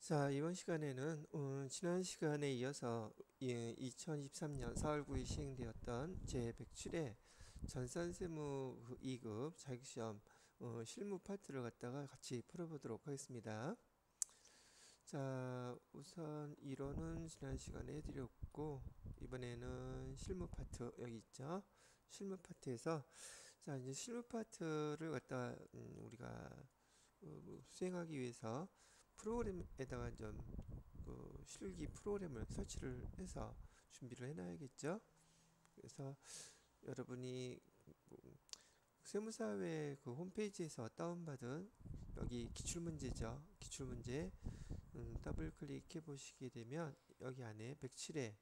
자, 이번 시간에는 지난 시간에 이어서 2023년 4월 9일 시행되었던 제107회 전산세무 2급 자격시험 실무 파트를 갖다가 같이 풀어보도록 하겠습니다. 자, 우선 이론은 지난 시간에 해드렸고, 이번에는 실무 파트 여기 있죠. 실무 파트에서 자, 이제 실무 파트를 갖다 우리가 수행하기 위해서 프로그램에다가 좀 실기 프로그램을 설치를 해서 준비를 해놔야겠죠. 그래서 여러분이 세무사회 그 홈페이지에서 다운받은 여기 기출문제죠. 기출문제 더블 클릭해 보시게 되면 여기 안에 107회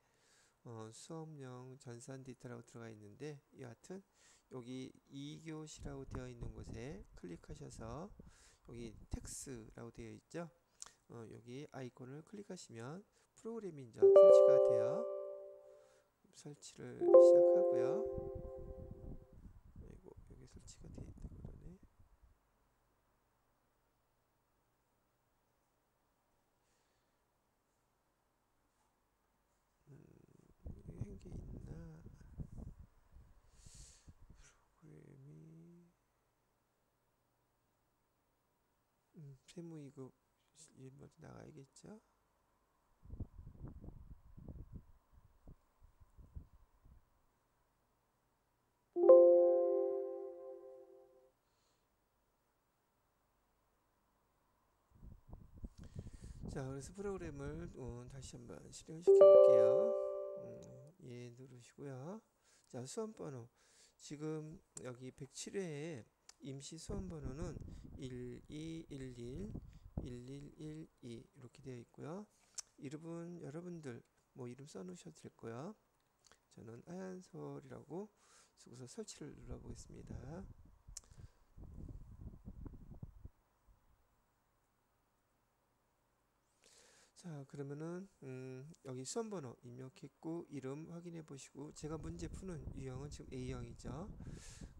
수업용 전산 데이터라고 들어가 있는데, 여하튼 여기 2교시라고 되어 있는 곳에 클릭하셔서 여기 텍스라고 되어 있죠. 여기 아이콘을 클릭하시면 프로그램이 이제 설치가 돼요. 설치를 시작하고요. 아이고, 여기 설치가 되어 있다고 그러네. 이게 한게 있나? 프로그램이 세무 2급 먼저 나가야겠죠. 자, 그래서 프로그램을 다시 한번 실행시켜 볼게요. 예 누르시고요. 자, 수험번호 지금 여기 107회에 임시 수험번호는 1211 1112 이렇게 되어 있고요. 이름은 여러분들 뭐 이름 써놓으셔도 될거요. 저는 하얀솔이라고 쓰고서 설치를 눌러보겠습니다. 자, 그러면은 여기 수험번호 입력했고 이름 확인해 보시고, 제가 문제 푸는 유형은 지금 A형이죠.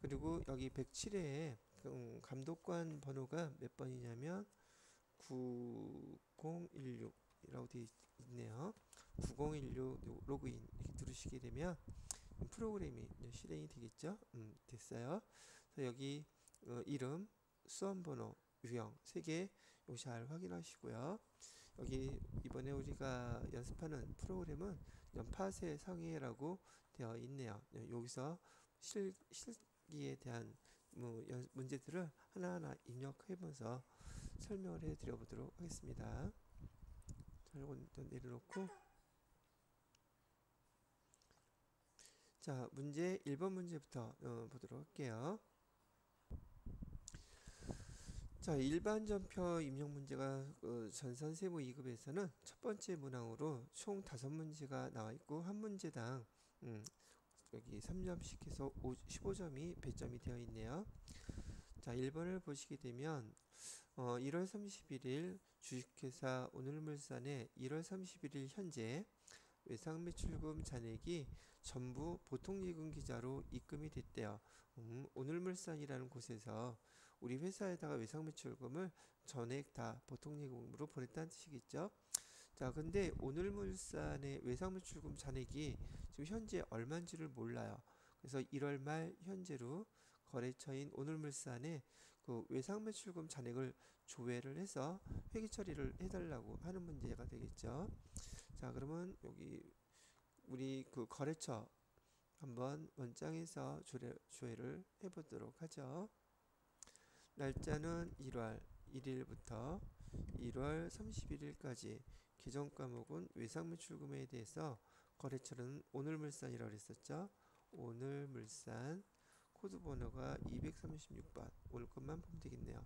그리고 여기 107회에 감독관 번호가 몇 번이냐면 9016이라고 되어 있네요. 9016 로그인 이렇게 누르시게 되면 프로그램이 실행이 되겠죠. 됐어요. 그래서 여기 이름, 수험번호, 유형 3개 요 잘 확인하시고요. 여기 이번에 우리가 연습하는 프로그램은 연파세 상해라고 되어 있네요. 여기서 실기에 대한 문제들을 하나하나 입력해보면서 설명을 해드려 보도록 하겠습니다. 자, 이거 일단 내려놓고, 자, 문제 1번 문제부터 보도록 할게요. 자, 일반 전표 입력 문제가 전산세무 2급에서는 첫 번째 문항으로 총 5문제가 나와 있고, 한 문제당 여기 3점씩 해서 15점이 배점이 되어 있네요. 자, 1번을 보시게 되면 1월 31일 주식회사 오늘물산의 1월 31일 현재 외상매출금 잔액이 전부 보통예금 계좌로 입금이 됐대요. 오늘물산이라는 곳에서 우리 회사에다가 외상매출금을 전액 다 보통예금으로 보냈다는 뜻이겠죠. 자, 근데 오늘물산의 외상매출금 잔액이 지금 현재 얼마인지를 몰라요. 그래서 1월 말 현재로 거래처인 오늘물산에 그 외상매출금 잔액을 조회를 해서 회계 처리를 해달라고 하는 문제가 되겠죠. 자, 그러면 여기 우리 그 거래처 한번 원장에서 조회를 해보도록 하죠. 날짜는 1월 1일부터 1월 31일까지, 계정 과목은 외상매출금에 대해서 거래처는 오늘물산이라고 했었죠. 오늘물산 코드 번호가 236번, 오늘 것만 보면 되겠네요.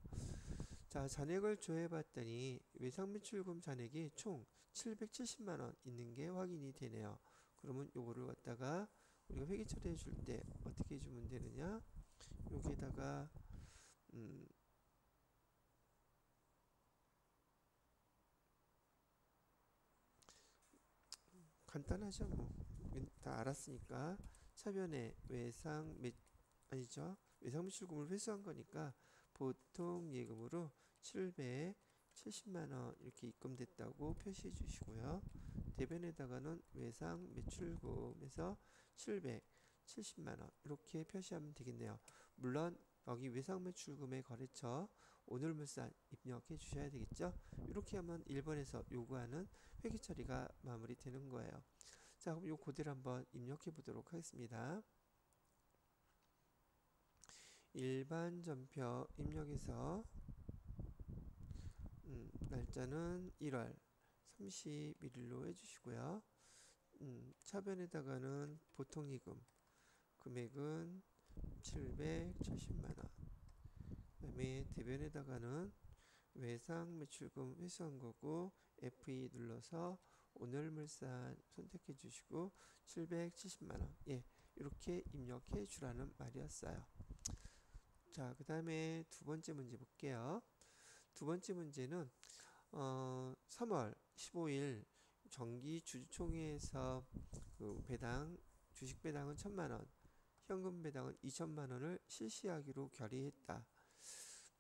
자, 잔액을 조회해봤더니 외상매출금 잔액이 총 770만원 있는 게 확인이 되네요. 그러면 요거를 갖다가 우리가 회계 처리해 줄 때 어떻게 해주면 되느냐, 여기에다가 간단하죠. 뭐 다 알았으니까 차변에 아니죠, 외상매출금을 회수한 거니까 보통 예금으로 700 70만 원 이렇게 입금됐다고 표시해 주시고요. 대변에다가는 외상 매출금에서 770만 원 이렇게 표시하면 되겠네요. 물론 여기 외상 매출금의 거래처 오늘 물산 입력해 주셔야 되겠죠. 이렇게 하면 1번에서 요구하는 회계 처리가 마무리되는 거예요. 자, 그럼 요 그대로 한번 입력해 보도록 하겠습니다. 일반 전표 입력해서 날짜는 1월 31일로 해주시고요. 차변에다가는 보통이금 금액은 770만원, 그 다음에 대변에다가는 외상 매출금 회수한 거고 F2 눌러서 오늘 물산 선택해 주시고 770만원, 예, 이렇게 입력해 주라는 말이었어요. 자, 그 다음에 두 번째 문제 볼게요. 두 번째 문제는 3월 15일 정기 주주총회에서 그 배당, 주식 배당은 1,000만원, 현금 배당은 2천만원을 실시하기로 결의했다.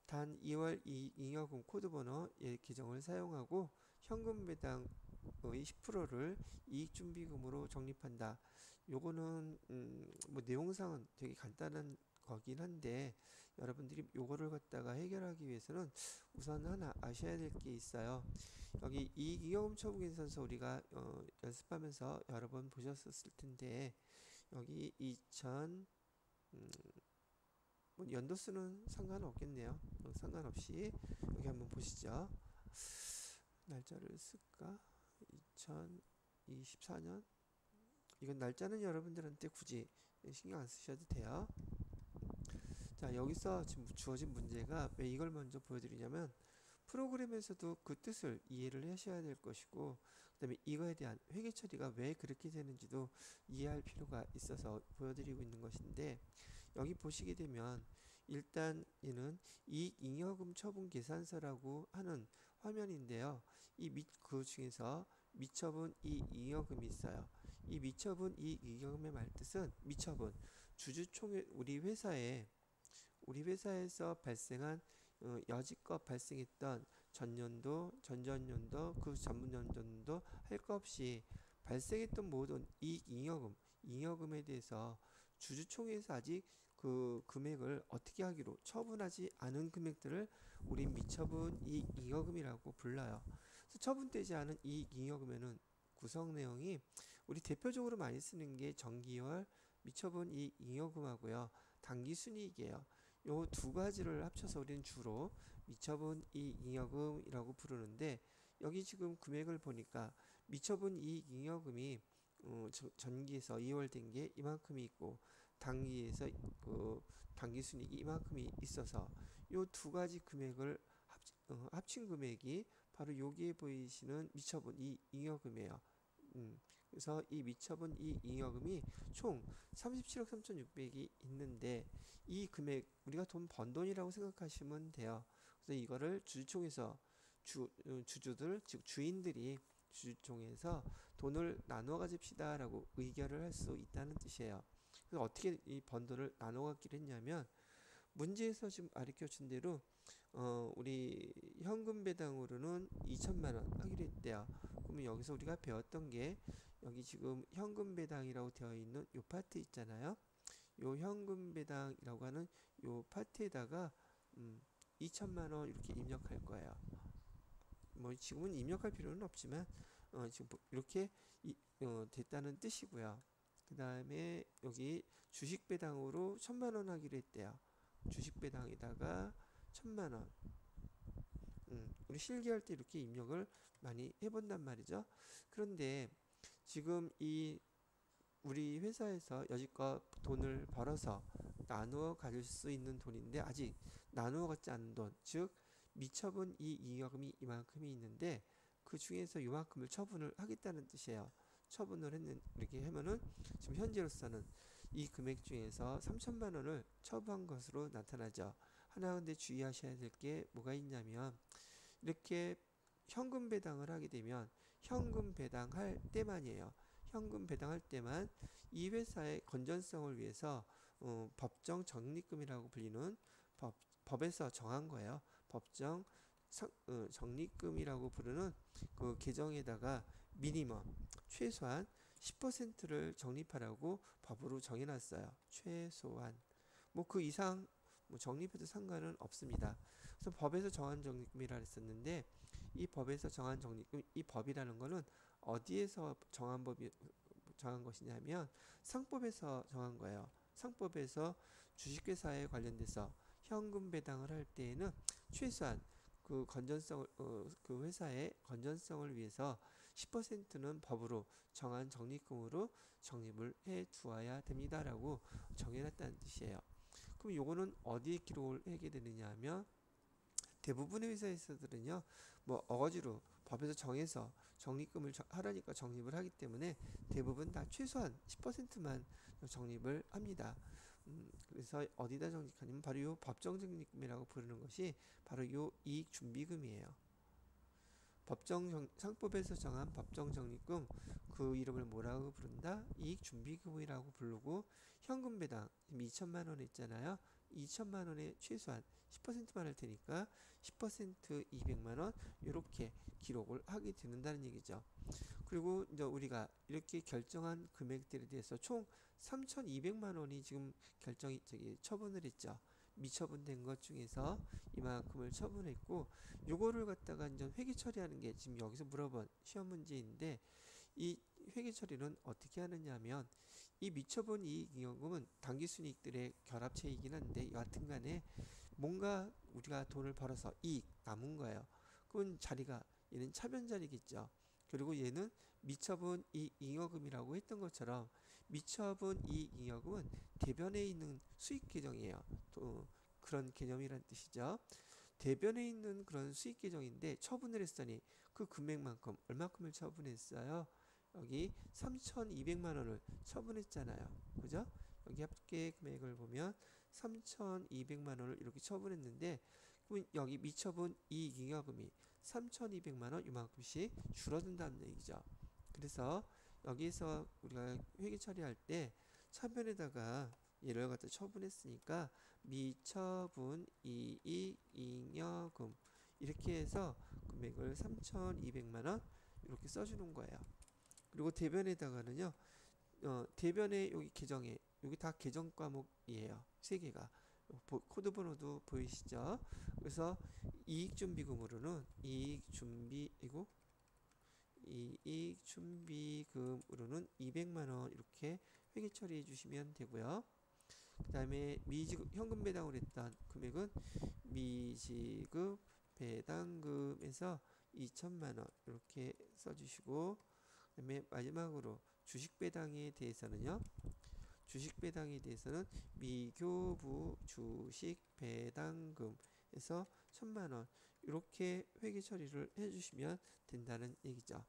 단 2월 잉여금 코드번호 계정을 사용하고 현금 배당의 10%를 이익준비금으로 적립한다. 요거는 뭐 내용상은 되게 간단한 거긴 한데 여러분들이 요거를 갖다가 해결하기 위해서는 우선 하나 아셔야 될 게 있어요. 여기 이익잉여금 처분계산서 우리가 연습하면서 여러 번 보셨었을 텐데 여기 2000 뭐 연도수는 상관없겠네요. 상관없이 여기 한번 보시죠. 날짜를 쓸까? 2024년. 이건 날짜는 여러분들한테 굳이 신경 안 쓰셔도 돼요. 자, 여기서 지금 주어진 문제가 왜 이걸 먼저 보여드리냐면 프로그램에서도 그 뜻을 이해를 하셔야 될 것이고 그 다음에 이거에 대한 회계 처리가 왜 그렇게 되는지도 이해할 필요가 있어서 보여드리고 있는 것인데 여기 보시게 되면 일단 얘는 이익잉여금 처분 계산서라고 하는 화면인데요. 그 중에서 미처분 이익잉여금이 있어요. 이 미처분 이익잉여금의 말뜻은 미처분 주주총회 우리 회사에서 발생한 여지껏 발생했던 전년도, 전전년도, 그 전문년도도 할 것 없이 발생했던 모든 잉여금에 대해서 주주총회에서 아직 그 금액을 어떻게 하기로 처분하지 않은 금액들을 우린 미처분 이익잉여금이라고 불러요. 그래서 처분되지 않은 이익잉여금에는 구성 내용이 우리 대표적으로 많이 쓰는 게 정기월 미처분 이익잉여금하고요. 당기순이익이에요. 요 두 가지를 합쳐서 우리는 주로 미처분 이익잉여금이라고 부르는데 여기 지금 금액을 보니까 미처분 이익잉여금이 전기에서 2월 된 게 이만큼이 있고 단기에서 그 당기순이익이 이만큼이 있어서 요 두 가지 금액을 합친 금액이 바로 여기에 보이시는 미처분 이익잉여금이에요. 그래서 이 미처분 이익잉여금이 총 37억 3,600이 있는데 이 금액 우리가 돈 번 돈이라고 생각하시면 돼요. 그래서 이거를 주주총회에서 주주들 즉 주인들이 주주총회에서 돈을 나누어 가집시다 라고 의결을 할 수 있다는 뜻이에요. 그래서 어떻게 이 번 돈을 나누어 갖기로 했냐면 문제에서 지금 가르쳐 준 대로 우리 현금 배당으로는 2천만원 하기로 했대요. 그러면 여기서 우리가 배웠던 게 여기 지금 현금 배당이라고 되어 있는 요 파트 있잖아요. 요 현금 배당이라고 하는 요 파트에다가 2천만원 이렇게 입력할 거예요. 뭐 지금은 입력할 필요는 없지만 지금 이렇게 됐다는 뜻이고요. 그 다음에 여기 주식 배당으로 1,000만원 하기로 했대요. 주식 배당에다가 1,000만원. 우리 실기할 때 이렇게 입력을 많이 해본단 말이죠. 그런데 지금 우리 회사에서 여지껏 돈을 벌어서 나누어 가질 수 있는 돈인데 아직 나누어 갖지 않은 돈, 즉 미처분 이익잉여금이 이만큼이 있는데 그 중에서 이만큼을 처분을 하겠다는 뜻이에요. 처분을 이렇게 하면은 지금 현재로서는 이 금액 중에서 3천만 원을 처분한 것으로 나타나죠. 하나 근데 주의하셔야 될 게 뭐가 있냐면 이렇게 현금 배당을 하게 되면 현금 배당할 때만이에요. 현금 배당할 때만 이 회사의 건전성을 위해서 법정 적립금이라고 불리는 법에서 정한 거예요. 법정 적립금이라고 부르는 그 계정에다가 미니멈 최소한 10%를 적립하라고 법으로 정해놨어요. 최소한 뭐 그 이상 뭐 적립해도 상관은 없습니다. 그래서 법에서 정한 적립금이라 했었는데 이 법에서 정한 적립금 이 법이라는 거는 어디에서 정한 것이냐면 상법에서 정한 거예요. 상법에서 주식회사에 관련돼서 현금 배당을 할 때에는 최소한 그 건전성을 그 회사의 건전성을 위해서 10%는 법으로 정한 적립금으로 적립을 해 두어야 됩니다라고 정해놨다는 뜻이에요. 그럼 요거는 어디에 기록을 하게 되느냐 하면 대부분의 회사에서들은요 뭐 어거지로 법에서 정해서 적립금을 하라니까 적립을 하기 때문에 대부분 다 최소한 10%만 적립을 합니다. 그래서 어디다 적립하냐면 바로 요 법정 적립금이라고 부르는 것이 바로 요 이익준비금이에요. 상법에서 정한 법정 적립금 그 이름을 뭐라고 부른다? 이익준비금이라고 부르고 현금 배당 2천만 원 했잖아요. 2천만 원에 최소한 10%만 할 테니까 10% 200만 원 이렇게 기록을 하게 되는다는 얘기죠. 그리고 이제 우리가 이렇게 결정한 금액들에 대해서 총 3,200만 원이 지금 처분을 했죠. 미처분된 것 중에서 이만큼을 처분했고 요거를 갖다가 이제 회계 처리하는 게 지금 여기서 물어본 시험 문제인데 이 회계 처리는 어떻게 하느냐면 이 미처분 이익잉여금은 당기순이익들의 결합체이긴 한데 여하튼간에 뭔가 우리가 돈을 벌어서 이익 남은 거예요. 그건 자리가 얘는 차변 자리겠죠. 그리고 얘는 미처분 이익잉여금이라고 했던 것처럼 미처분 이익잉여금은 대변에 있는 수익 계정이에요. 또 그런 개념이란 뜻이죠. 대변에 있는 그런 수익 계정인데 처분을 했으니 그 금액만큼 얼마큼을 처분했어요? 여기 3,200만 원을 처분했잖아요. 그죠? 여기 합계 금액을 보면 3,200만 원을 이렇게 처분했는데 여기 미처분 이익잉여금이 3,200만 원 이만큼씩 줄어든다는 얘기죠. 그래서 여기서 우리가 회계 처리할 때 차변에다가 얘를 갖다 처분했으니까 미처분 이익잉여금 이렇게 해서 금액을 3,200만 원 이렇게 써주는 거예요. 그리고 대변에다가는요 대변의 여기 계정에 여기 다 계정 과목이에요. 세 개가 코드 번호도 보이시죠? 그래서 이익준비금으로는 이익준비금으로는 200만 원 이렇게 회계 처리해 주시면 되고요. 그 다음에 미지급 현금 배당을 했던 금액은 미지급 배당금에서 2천만 원 이렇게 써주시고 그 다음에 마지막으로 주식 배당에 대해서는 미교부 주식 배당금에서 1,000만 원 이렇게 회계 처리를 해주시면 된다는 얘기죠.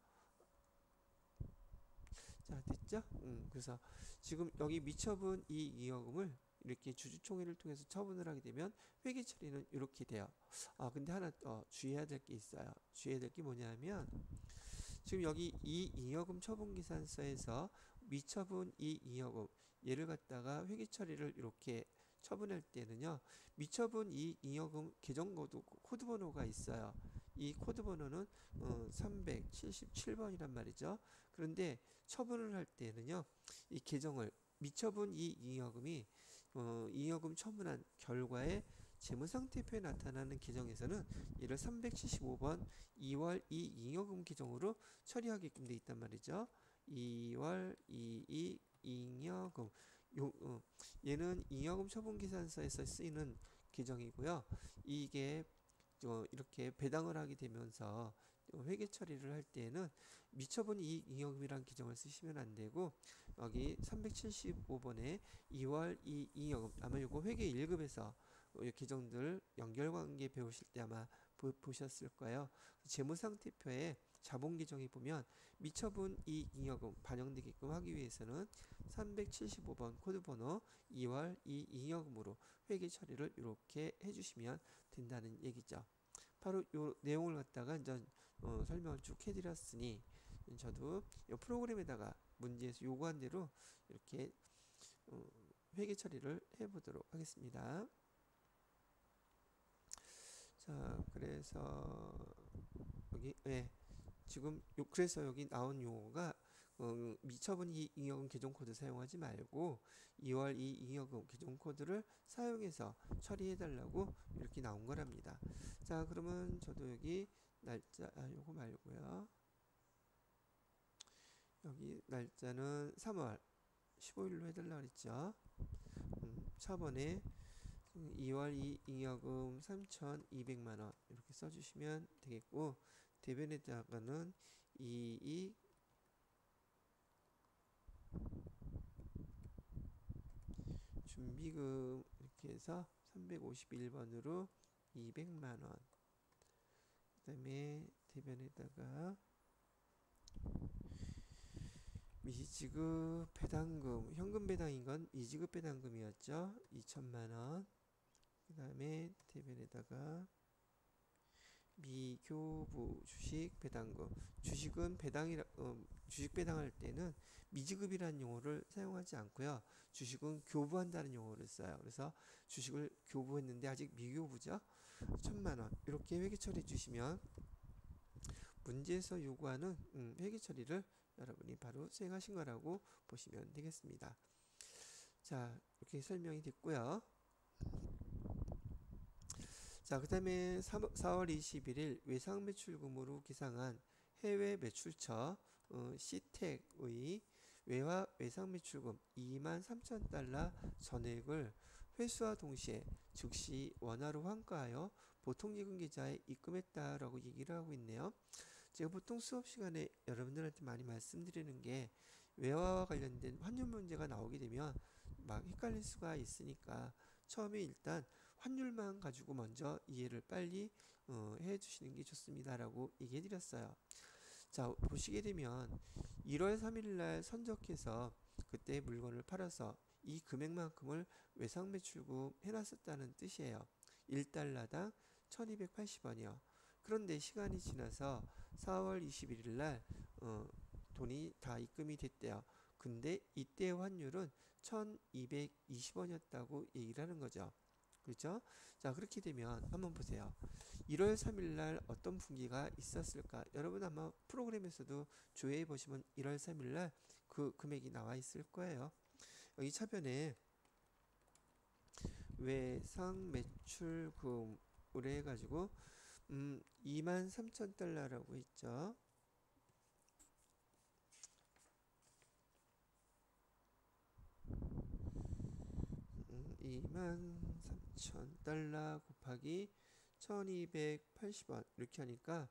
자, 됐죠? 그래서 지금 여기 미처분 이익잉여금을 이렇게 주주총회를 통해서 처분을 하게 되면 회계 처리는 이렇게 돼요. 근데 하나 주의해야 될 게 있어요. 주의해야 될 게 뭐냐면 지금 여기 이익잉여금 처분계산서에서 미처분 이익잉여금 얘를 갖다가 회계 처리를 이렇게 처분할 때는요. 미처분 이익잉여금 계정코드 코드번호가 있어요. 이 코드번호는 377번이란 말이죠. 그런데 처분을 할 때는요. 이 계정을 미처분 이익잉여금이 잉여금 처분한 결과에 재무상태표에 나타나는 계정에서는 이를 375번 2월 이익잉여금 계정으로 처리하게끔 돼 있단 말이죠. 2월 이익잉여금 얘는 잉여금 처분계산서에서 쓰이는 계정이고요. 이게 이렇게 배당을 하게 되면서 회계 처리를 할 때에는 미처분 이익잉여금이라는 계정을 쓰시면 안 되고 여기 375번에 2월 이익잉여금 아마 이거 회계 1급에서 이 계정들 연결관계 배우실 때 아마 보셨을 거예요. 재무상태표에 자본계정에 보면 미처분 이익잉여금 반영되게끔 하기 위해서는 375번 코드번호 2월 이익잉여금으로 회계 처리를 이렇게 해주시면 된다는 얘기죠. 바로 이 내용을 갖다가 이제 설명을 쭉 해드렸으니 저도 이 프로그램에다가 문제에서 요구한 대로 이렇게 회계 처리를 해보도록 하겠습니다. 자, 그래서 여기 지금 그래서 여기 나온 용어가 미처분 이 잉여금 계정 코드 사용하지 말고 2월 이 잉여금 계정 코드를 사용해서 처리해 달라고 이렇게 나온 거랍니다. 자, 그러면 저도 여기 날짜 요거 말고요. 여기 날짜는 3월 15일로 해달라 그랬죠. 차번에 2월 이 잉여금 3,200만원 이렇게 써주시면 되겠고, 대변에다가는 이익 준비금 이렇게 해서 351번으로 200만원, 그 다음에 대변에다가 미지급 배당금, 현금 배당인 건 미지급 배당금이었죠. 2천만원. 그 다음에 대변에다가 미교부 주식 배당금, 주식은 주식 배당할 때는 미지급이라는 용어를 사용하지 않고요. 주식은 교부한다는 용어를 써요. 그래서 주식을 교부했는데 아직 미교부죠. 1,000만원 이렇게 회계 처리해 주시면 문제에서 요구하는 회계 처리를 여러분이 바로 수행하신 거라고 보시면 되겠습니다. 자, 이렇게 설명이 됐고요. 자, 그 다음에 4월 21일 외상 매출금으로 기상한 해외 매출처 시텍의 외화 외상 매출금 23,000달러 전액을 회수와 동시에 즉시 원화로 환가하여 보통예금 계좌에 입금했다라고 얘기를 하고 있네요. 제가 보통 수업 시간에 여러분들한테 많이 말씀드리는 게, 외화와 관련된 환율 문제가 나오게 되면 막 헷갈릴 수가 있으니까 처음에 일단 환율만 가지고 먼저 이해를 빨리 해 주시는 게 좋습니다라고 얘기해 드렸어요. 자, 보시게 되면 1월 3일 날 선적해서 그때 물건을 팔아서 이 금액만큼을 외상 매출금 해놨었다는 뜻이에요. 1달러당 1280원이요. 그런데 시간이 지나서 4월 21일 날 돈이 다 입금이 됐대요. 근데 이때 환율은 1220원이었다고 얘기를 하는 거죠. 그렇죠? 자, 그렇게 되면 한번 보세요. 1월 3일 날 어떤 분기가 있었을까? 여러분 아마 프로그램에서도 조회해 보시면 1월 3일 날 그 금액이 나와 있을 거예요. 여기 차변에 외상 매출금으로 해가지고 23,000달러라고 있죠. 23,000달러 곱하기 1280원 이렇게 하니까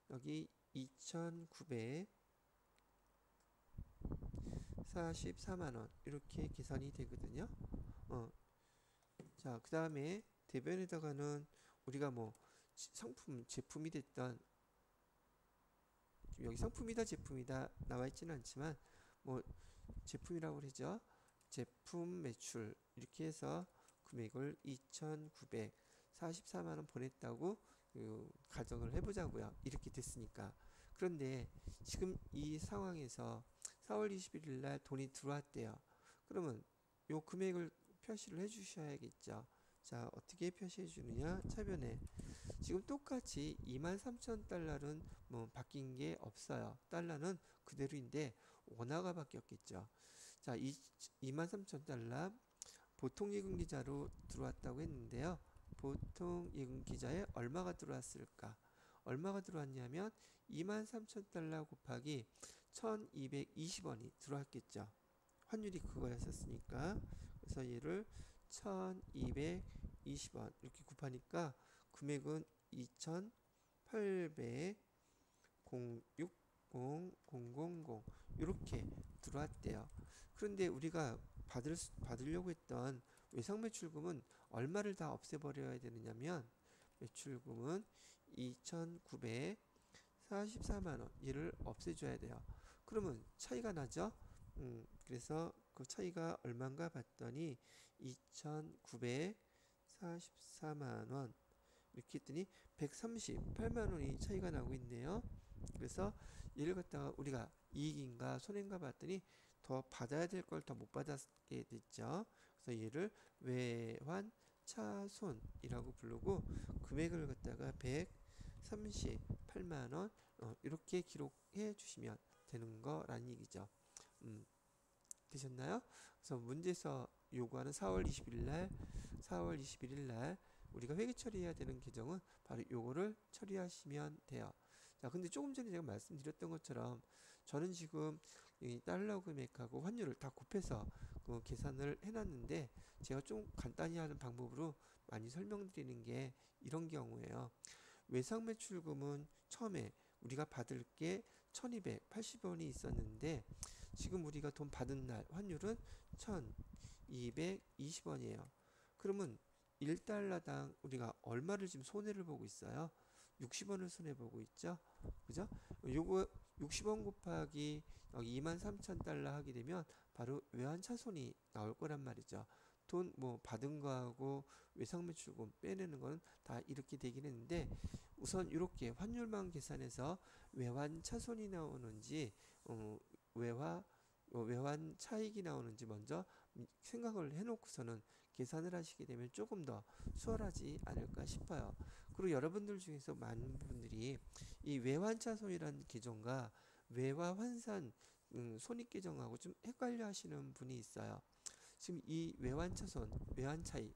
여기 2,944만원 이렇게 계산이 되거든요. 자, 그 다음에 대변에다가는 우리가 뭐 상품, 제품이 됐던, 여기 상품이다 제품이다 나와 있지는 않지만 뭐 제품이라고 그러죠. 제품 매출 이렇게 해서 금액을 2,944만원 보냈다고 가정을 해보자고요. 이렇게 됐으니까. 그런데 지금 이 상황에서 4월 21일 날 돈이 들어왔대요. 그러면 요 금액을 표시를 해 주셔야겠죠. 자, 어떻게 표시해 주느냐? 차변에 지금 똑같이 23,000달러는 뭐 바뀐 게 없어요. 달러는 그대로인데 원화가 바뀌었겠죠. 자, 23,000달러 보통예금 계좌로 들어왔다고 했는데요. 보통예금 계좌에 얼마가 들어왔을까? 얼마가 들어왔냐면 23,000달러 곱하기 1220원이 들어왔겠죠. 환율이 그거였었으니까. 그래서 얘를 1220원 이렇게 곱하니까 금액은 2,806,000 이렇게 들어왔대요. 그런데 우리가 받으려고 했던 외상 매출금은 얼마를 다 없애버려야 되느냐면, 매출금은 2,944만원 얘를 없애줘야 돼요. 그러면 차이가 나죠. 그래서 그 차이가 얼마인가 봤더니 2,944만원 이렇게 했더니 138만원이 차이가 나고 있네요. 그래서 얘를 갖다가 우리가 이익인가 손해인가 봤더니 더 받아야 될 걸 더 못 받았게 됐죠. 그래서 얘를 외환 외환차손이라고 부르고 금액을 갖다가 138만 원 이렇게 기록해 주시면 되는 거라는 얘기죠. 되셨나요? 그래서 문제에서 요구하는 4월 21일 날 우리가 회계 처리해야 되는 계정은 바로 요거를 처리하시면 돼요. 자, 근데 조금 전에 제가 말씀드렸던 것처럼 저는 지금 이 달러 금액하고 환율을 다 곱해서 그 계산을 해놨는데 제가 좀 간단히 하는 방법으로 많이 설명드리는 게 이런 경우예요. 외상 매출금은 처음에 우리가 받을 게 1280원이 있었는데 지금 우리가 돈 받은 날 환율은 1220원이에요. 그러면 1달러당 우리가 얼마를 지금 손해를 보고 있어요? 60원을 손해보고 있죠. 그죠? 요거 60원 곱하기 23,000달러 하게 되면 바로 외환차손이 나올 거란 말이죠. 돈 뭐 받은 거하고 외상매출금 빼내는 거는 다 이렇게 되긴 했는데 우선 이렇게 환율만 계산해서 외환차손이 나오는지 외환 차익이 나오는지 먼저 생각을 해놓고서는 계산을 하시게 되면 조금 더 수월하지 않을까 싶어요. 그리고 여러분들 중에서 많은 분들이 이 외환차손이라는 계정과 외화환산 손익계정하고 좀 헷갈려 하시는 분이 있어요. 지금 이 외환차손, 외환차익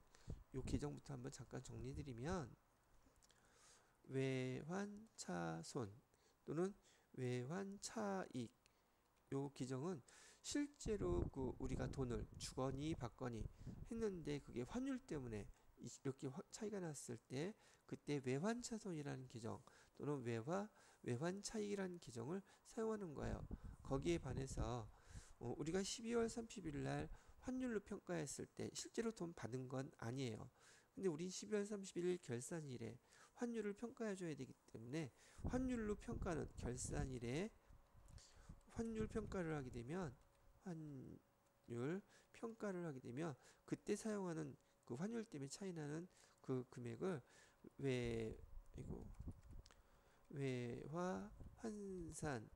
요 계정부터 한번 잠깐 정리드리면 외환차손 또는 외환차익 요 계정은 실제로 그 우리가 돈을 주거니 받거니 했는데 그게 환율 때문에 이렇게 차이가 났을 때 그때 외환차손이라는 계정 또는 외환차익이라는 계정을 사용하는 거예요. 거기에 반해서 우리가 12월 30일 날 환율로 평가했을 때 실제로 돈 받은 건 아니에요. 근데 우리 12월 31일 결산일에 환율을 평가해 줘야 되기 때문에 환율로 평가는 결산일에 환율 평가를 하게 되면 그때 사용하는 그 환율 때문에 차이 나는 그 금액을 외화 환산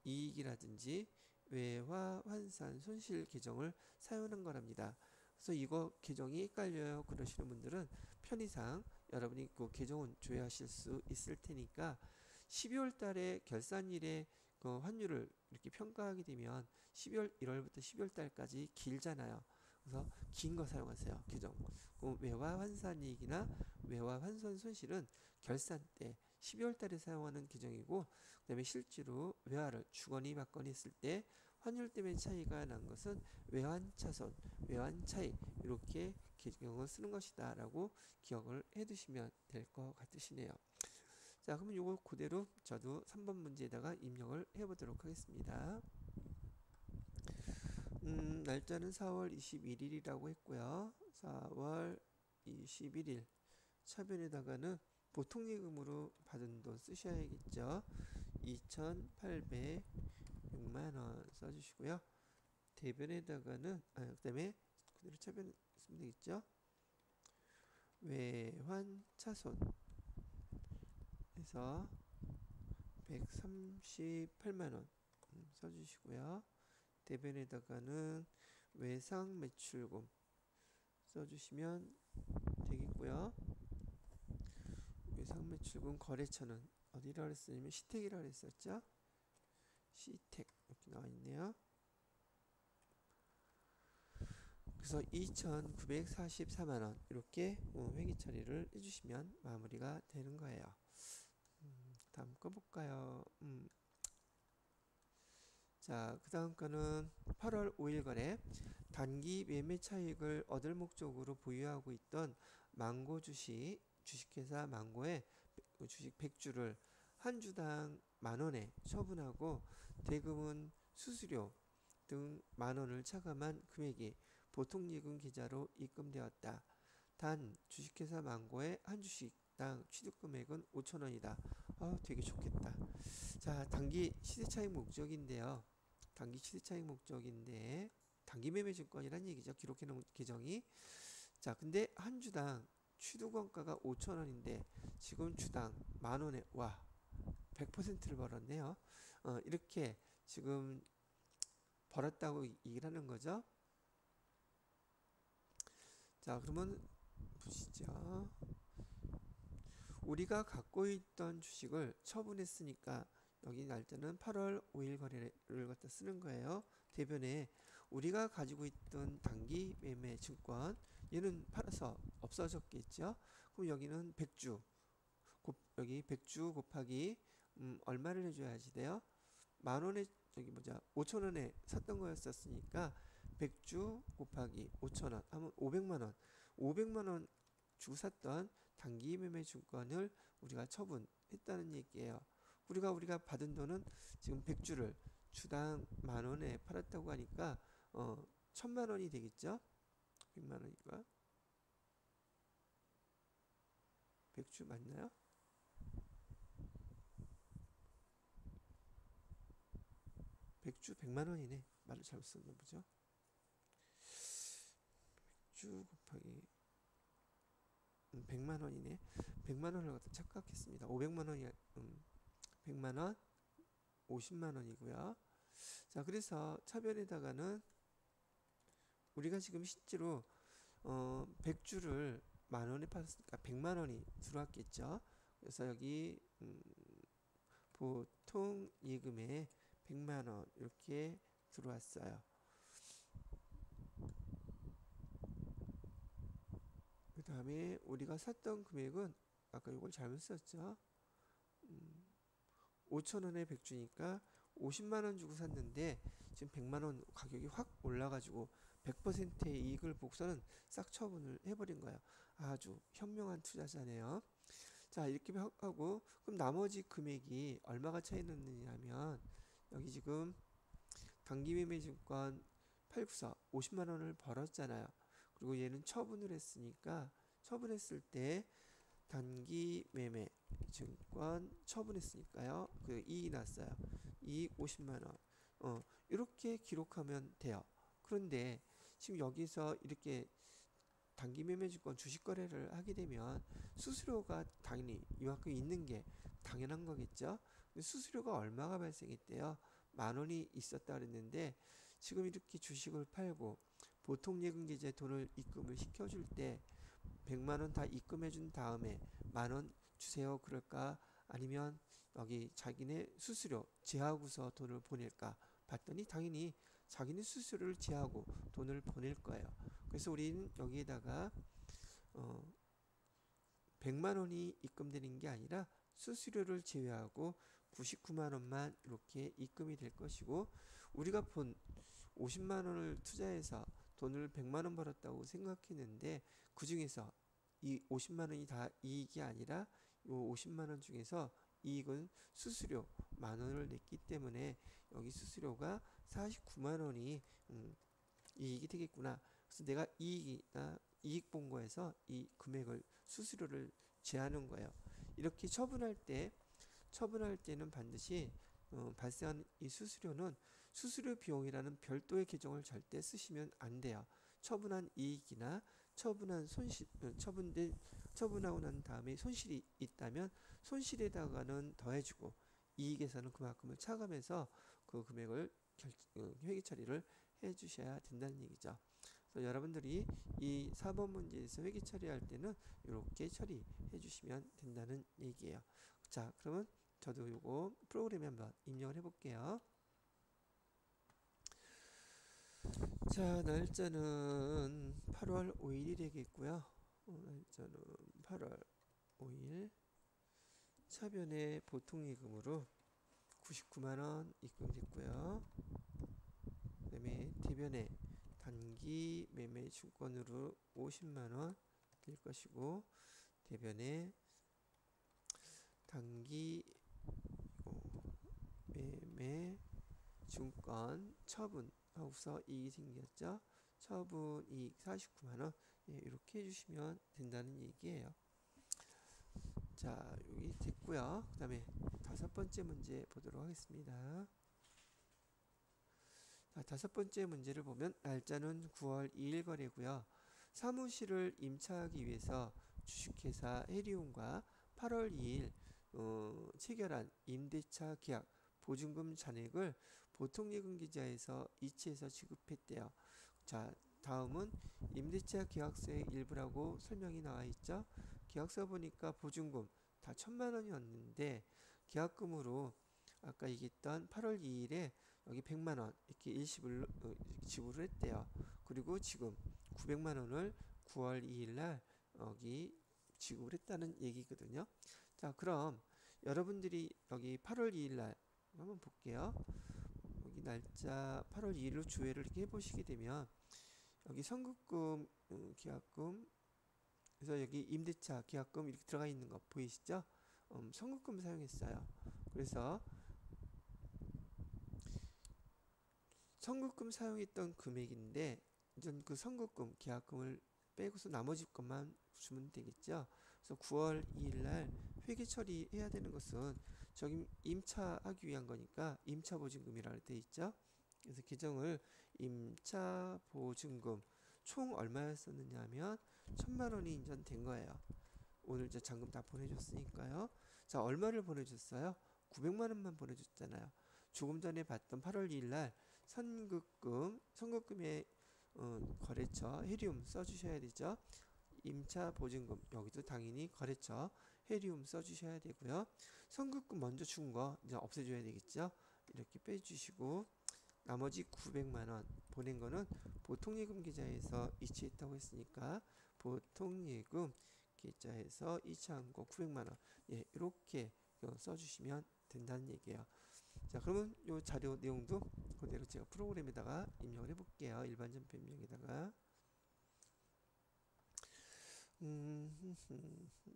이익이라든지 외화 환산 손실 계정을 사용하는 거랍니다. 그래서 이거 계정이 헷갈려요 그러시는 분들은 편의상 여러분이 그 계정은 조회하실 수 있을 테니까 12월 달에 결산일에 그 환율을 이렇게 평가하게 되면 12월 1월부터 12월 달까지 길잖아요. 그래서 긴 거 사용하세요. 계정. 외화 환산 이익이나 외화 환산 손실은 결산 때 12월 달에 사용하는 계정이고 그다음에 실제로 외화를 주거니 받거니 했을 때 환율 때문에 차이가 난 것은 외환차손, 외환차익 이렇게 계정을 쓰는 것이다 라고 기억을 해 두시면 될 것 같으시네요. 자, 그러면 요거 그대로 저도 3번 문제에다가 입력을 해보도록 하겠습니다. 날짜는 4월 21일이라고 했고요. 4월 21일 차변에다가는 보통예금으로 받은 돈 쓰셔야겠죠. 2,806만원 써주시고요. 대변에다가는 그 다음에 그대로 차변 쓰면 되겠죠. 외환차손 해서 138만원 써주시고요. 대변에다가는 외상매출금 써주시면 되겠고요. 외상매출금 거래처는 어디라 그랬었냐면 시택이라 그랬었죠. 시택 이렇게 나와 있네요. 그래서 2,944만원 이렇게 회계 처리를 해주시면 마무리가 되는 거예요. 다음 거 볼까요? 자, 그 다음 거는 8월 5일 거래 단기 매매 차익을 얻을 목적으로 보유하고 있던 망고 주식회사 망고의 주식 100주를 한 주당 만원에 처분하고 대금은 수수료 등 만원을 차감한 금액이 보통예금 계좌로 입금되었다. 단 주식회사 망고의 한 주식당 취득금액은 5,000원이다. 되게 좋겠다. 자, 단기 시세차익 목적인데요. 단기 시세차익 목적인데 단기 매매 증권이란 얘기죠. 기록해 놓은 계정이. 자, 근데 한 주당 취득원가가 5,000원인데 지금 주당 만원에 와 100%를 벌었네요. 이렇게 지금 벌었다고 얘기를 하는 거죠. 자, 그러면 보시죠. 우리가 갖고 있던 주식을 처분했으니까 여기 날짜는 8월 5일 거래를 갖다 쓰는 거예요. 대변에 우리가 가지고 있던 단기 매매 증권 얘는 팔아서 없어졌겠죠. 그럼 여기는 100주 여기 100주 곱하기 얼마를 해줘야지 돼요? 만원에 저기 뭐자 5천원에 샀던 거였었으니까 100주 곱하기 5천원 하면 500만원 500만원 주고 샀던 단기 매매 증권을 우리가 처분했다는 얘기예요. 우리가 받은 돈은 지금 100주를 주당 만원에 팔았다고 하니까 1000만원이 되겠죠. 100만원이니까 100주 맞나요? 100주 100만원이네. 말을 잘못 썼나 보죠. 100주 곱하기 100만원이네. 100만원을 갖다 착각했습니다. 500만원이 100만원 50만원이고요. 자, 그래서 차변에다가는 우리가 지금 실제로 100주를 만원에 팔았으니까 100만원이 들어왔겠죠. 그래서 여기 보통 예금에 100만원 이렇게 들어왔어요. 그 다음에 우리가 샀던 금액은 아까 이걸 잘못 썼죠. 5천원에 100주니까 50만원 주고 샀는데 지금 100만원 가격이 확 올라가지고 100%의 이익을 보고서는 싹 처분을 해버린 거예요. 아주 현명한 투자자네요. 자, 이렇게 하고 그럼 나머지 금액이 얼마가 차이 났느냐면 여기 지금 단기매매증권 894 50만원을 벌었잖아요. 그리고 얘는 처분을 했으니까 처분했을 때 단기매매 증권 처분했으니까요. 그 이익이 났어요. 이익 50만원. 이렇게 기록하면 돼요. 그런데 지금 여기서 이렇게 단기매매증권 주식거래를 하게 되면 수수료가 당연히 이만큼 있는 게 당연한 거겠죠. 수수료가 얼마가 발생했대요? 만원이 있었다 그랬는데 지금 이렇게 주식을 팔고 보통예금계좌에 돈을 입금을 시켜줄 때 100만원 다 입금해 준 다음에 만원 주세요 그럴까? 아니면 여기 자기네 수수료 제하고서 돈을 보낼까? 봤더니 당연히 자기네 수수료를 제하고 돈을 보낼 거예요. 그래서 우리는 여기에다가 100만원이 입금되는 게 아니라 수수료를 제외하고 99만원만 이렇게 입금이 될 것이고 우리가 본 50만원을 투자해서 돈을 100만원 벌었다고 생각했는데 그 중에서 이 50만원이 다 이익이 아니라 이 50만원 중에서 이익은 수수료 만원을 냈기 때문에 여기 수수료가 49만원이 이익이 되겠구나. 그래서 내가 이익 본 거에서 이 금액을 수수료를 제하는 거예요. 이렇게 처분할 때는 반드시 발생한 이 수수료는 수수료 비용이라는 별도의 계정을 절대 쓰시면 안 돼요. 처분한 이익이나 처분한 손실, 처분하고 난 다음에 손실이 있다면 손실에다가는 더해주고 이익에서는 그만큼을 차감해서 그 금액을 회계 처리를 해주셔야 된다는 얘기죠. 그래서 여러분들이 이 4번 문제에서 회계 처리할 때는 이렇게 처리해 주시면 된다는 얘기예요. 자, 그러면 저도 이거 프로그램에 한번 입력을 해볼게요. 자, 날짜는 8월 5일이 되겠고요. 날짜는 8월 5일. 차변의 보통예금으로 99만원 입금됐고요. 그 다음에 대변에 단기 매매 증권으로 50만원 될 것이고 대변에 단기 매매 증권 처분하고서 이익이 생겼죠. 처분 이익 49만원 이렇게 해주시면 된다는 얘기예요. 자, 여기 됐고요. 그 다음에 5번째 문제 보도록 하겠습니다. 자, 5번째 문제를 보면 날짜는 9월 2일 거래고요. 사무실을 임차하기 위해서 주식회사 해리온과 8월 2일 체결한 임대차 계약 보증금 잔액을 보통예금계좌에서 이체해서 지급했대요. 자, 다음은 임대차 계약서의 일부라고 설명이 나와 있죠. 계약서 보니까 보증금 다 1,000만 원이었는데 계약금으로 아까 얘기했던 8월 2일에 여기 100만 원 이렇게 일시불로 지불을 했대요. 그리고 지금 900만 원을 9월 2일 날 여기 지급을 했다는 얘기거든요. 자, 그럼 여러분들이 여기 8월 2일 날 한번 볼게요. 여기 날짜 8월 2일로 조회를 이렇게 해보시게 되면 여기 선급금, 계약금, 그래서 여기 임대차 계약금 이렇게 들어가 있는 거 보이시죠? 선급금 사용했어요. 그래서 선급금 사용했던 금액인데 이전 그 선급금 계약금을 빼고서 나머지 것만 주면 되겠죠. 그래서 9월 2일 날 회계 처리해야 되는 것은 저기 임차하기 위한 거니까 임차 보증금이라고 되어 있죠. 그래서 계정을 임차 보증금 총 얼마였었느냐 하면 1,000만 원이 인전된 거예요. 오늘 이제 잔금 다 보내줬으니까요. 자, 얼마를 보내줬어요? 900만 원만 보내줬잖아요. 조금 전에 봤던 8월 2일 날 선급금의 거래처 헤리움 써주셔야 되죠. 임차 보증금 여기도 당연히 거래처 헤리움 써주셔야 되고요. 선급금 먼저 준 거 이제 없애줘야 되겠죠. 이렇게 빼주시고 나머지 900만 원 보낸 거는 보통예금 계좌에서 이체했다고 했으니까 보통예금 계좌에서 이체한 거 900만 원 예, 이렇게 써주시면 된다는 얘기예요. 자, 그러면 이 자료 내용도 그대로 제가 프로그램에다가 입력을 해볼게요. 일반 전표 입력에다가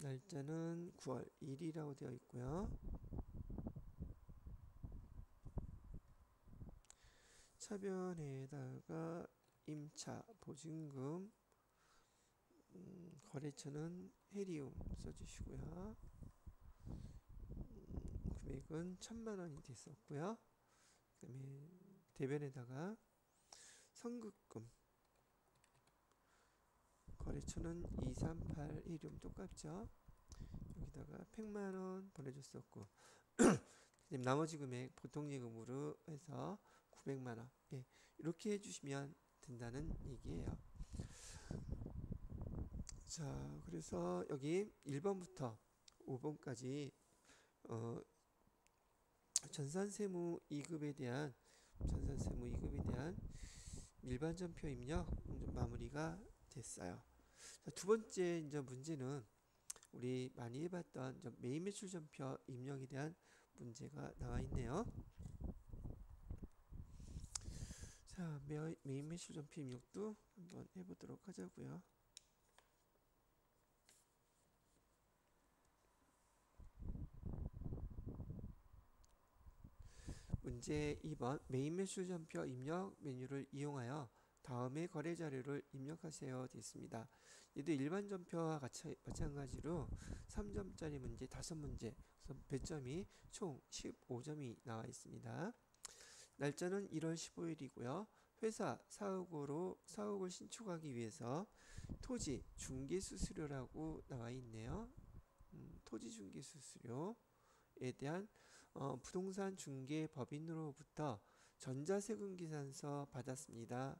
날짜는 9월 1일이라고 되어 있고요. 차변에다가 임차 보증금 거래처는 헤리움 써주시고요. 금액은 1,000만 원이 됐었고요. 그 다음에 대변에다가 선급금 거래처는 238 헤리움 똑같죠. 여기다가 100만 원 보내줬었고 나머지 금액 보통예금으로 해서 900만 원 예, 이렇게 해주시면 된다는 얘기예요. 자, 그래서 여기 1번부터 5번까지 전산세무 2급에 대한 일반 전표 입력 마무리가 됐어요. 자, 두 번째 이제 문제는 우리 많이 해봤던 메인 매출 전표 입력에 대한 문제가 나와 있네요. 자, 메인 매출 전표 입력도 한번 해보도록 하자고요. 문제 2번 메인 매출 전표 입력 메뉴를 이용하여 다음의 거래 자료를 입력하세요 되어 있습니다. 얘도 일반 전표와 마찬가지로 3점짜리 문제 5문제 그래서 배점이 총 15점이 나와 있습니다. 날짜는 1월 15일이고요. 회사 사옥을 신축하기 위해서 토지 중개수수료라고 나와 있네요. 토지 중개수수료에 대한 부동산 중개 법인으로부터 전자세금 계산서 받았습니다.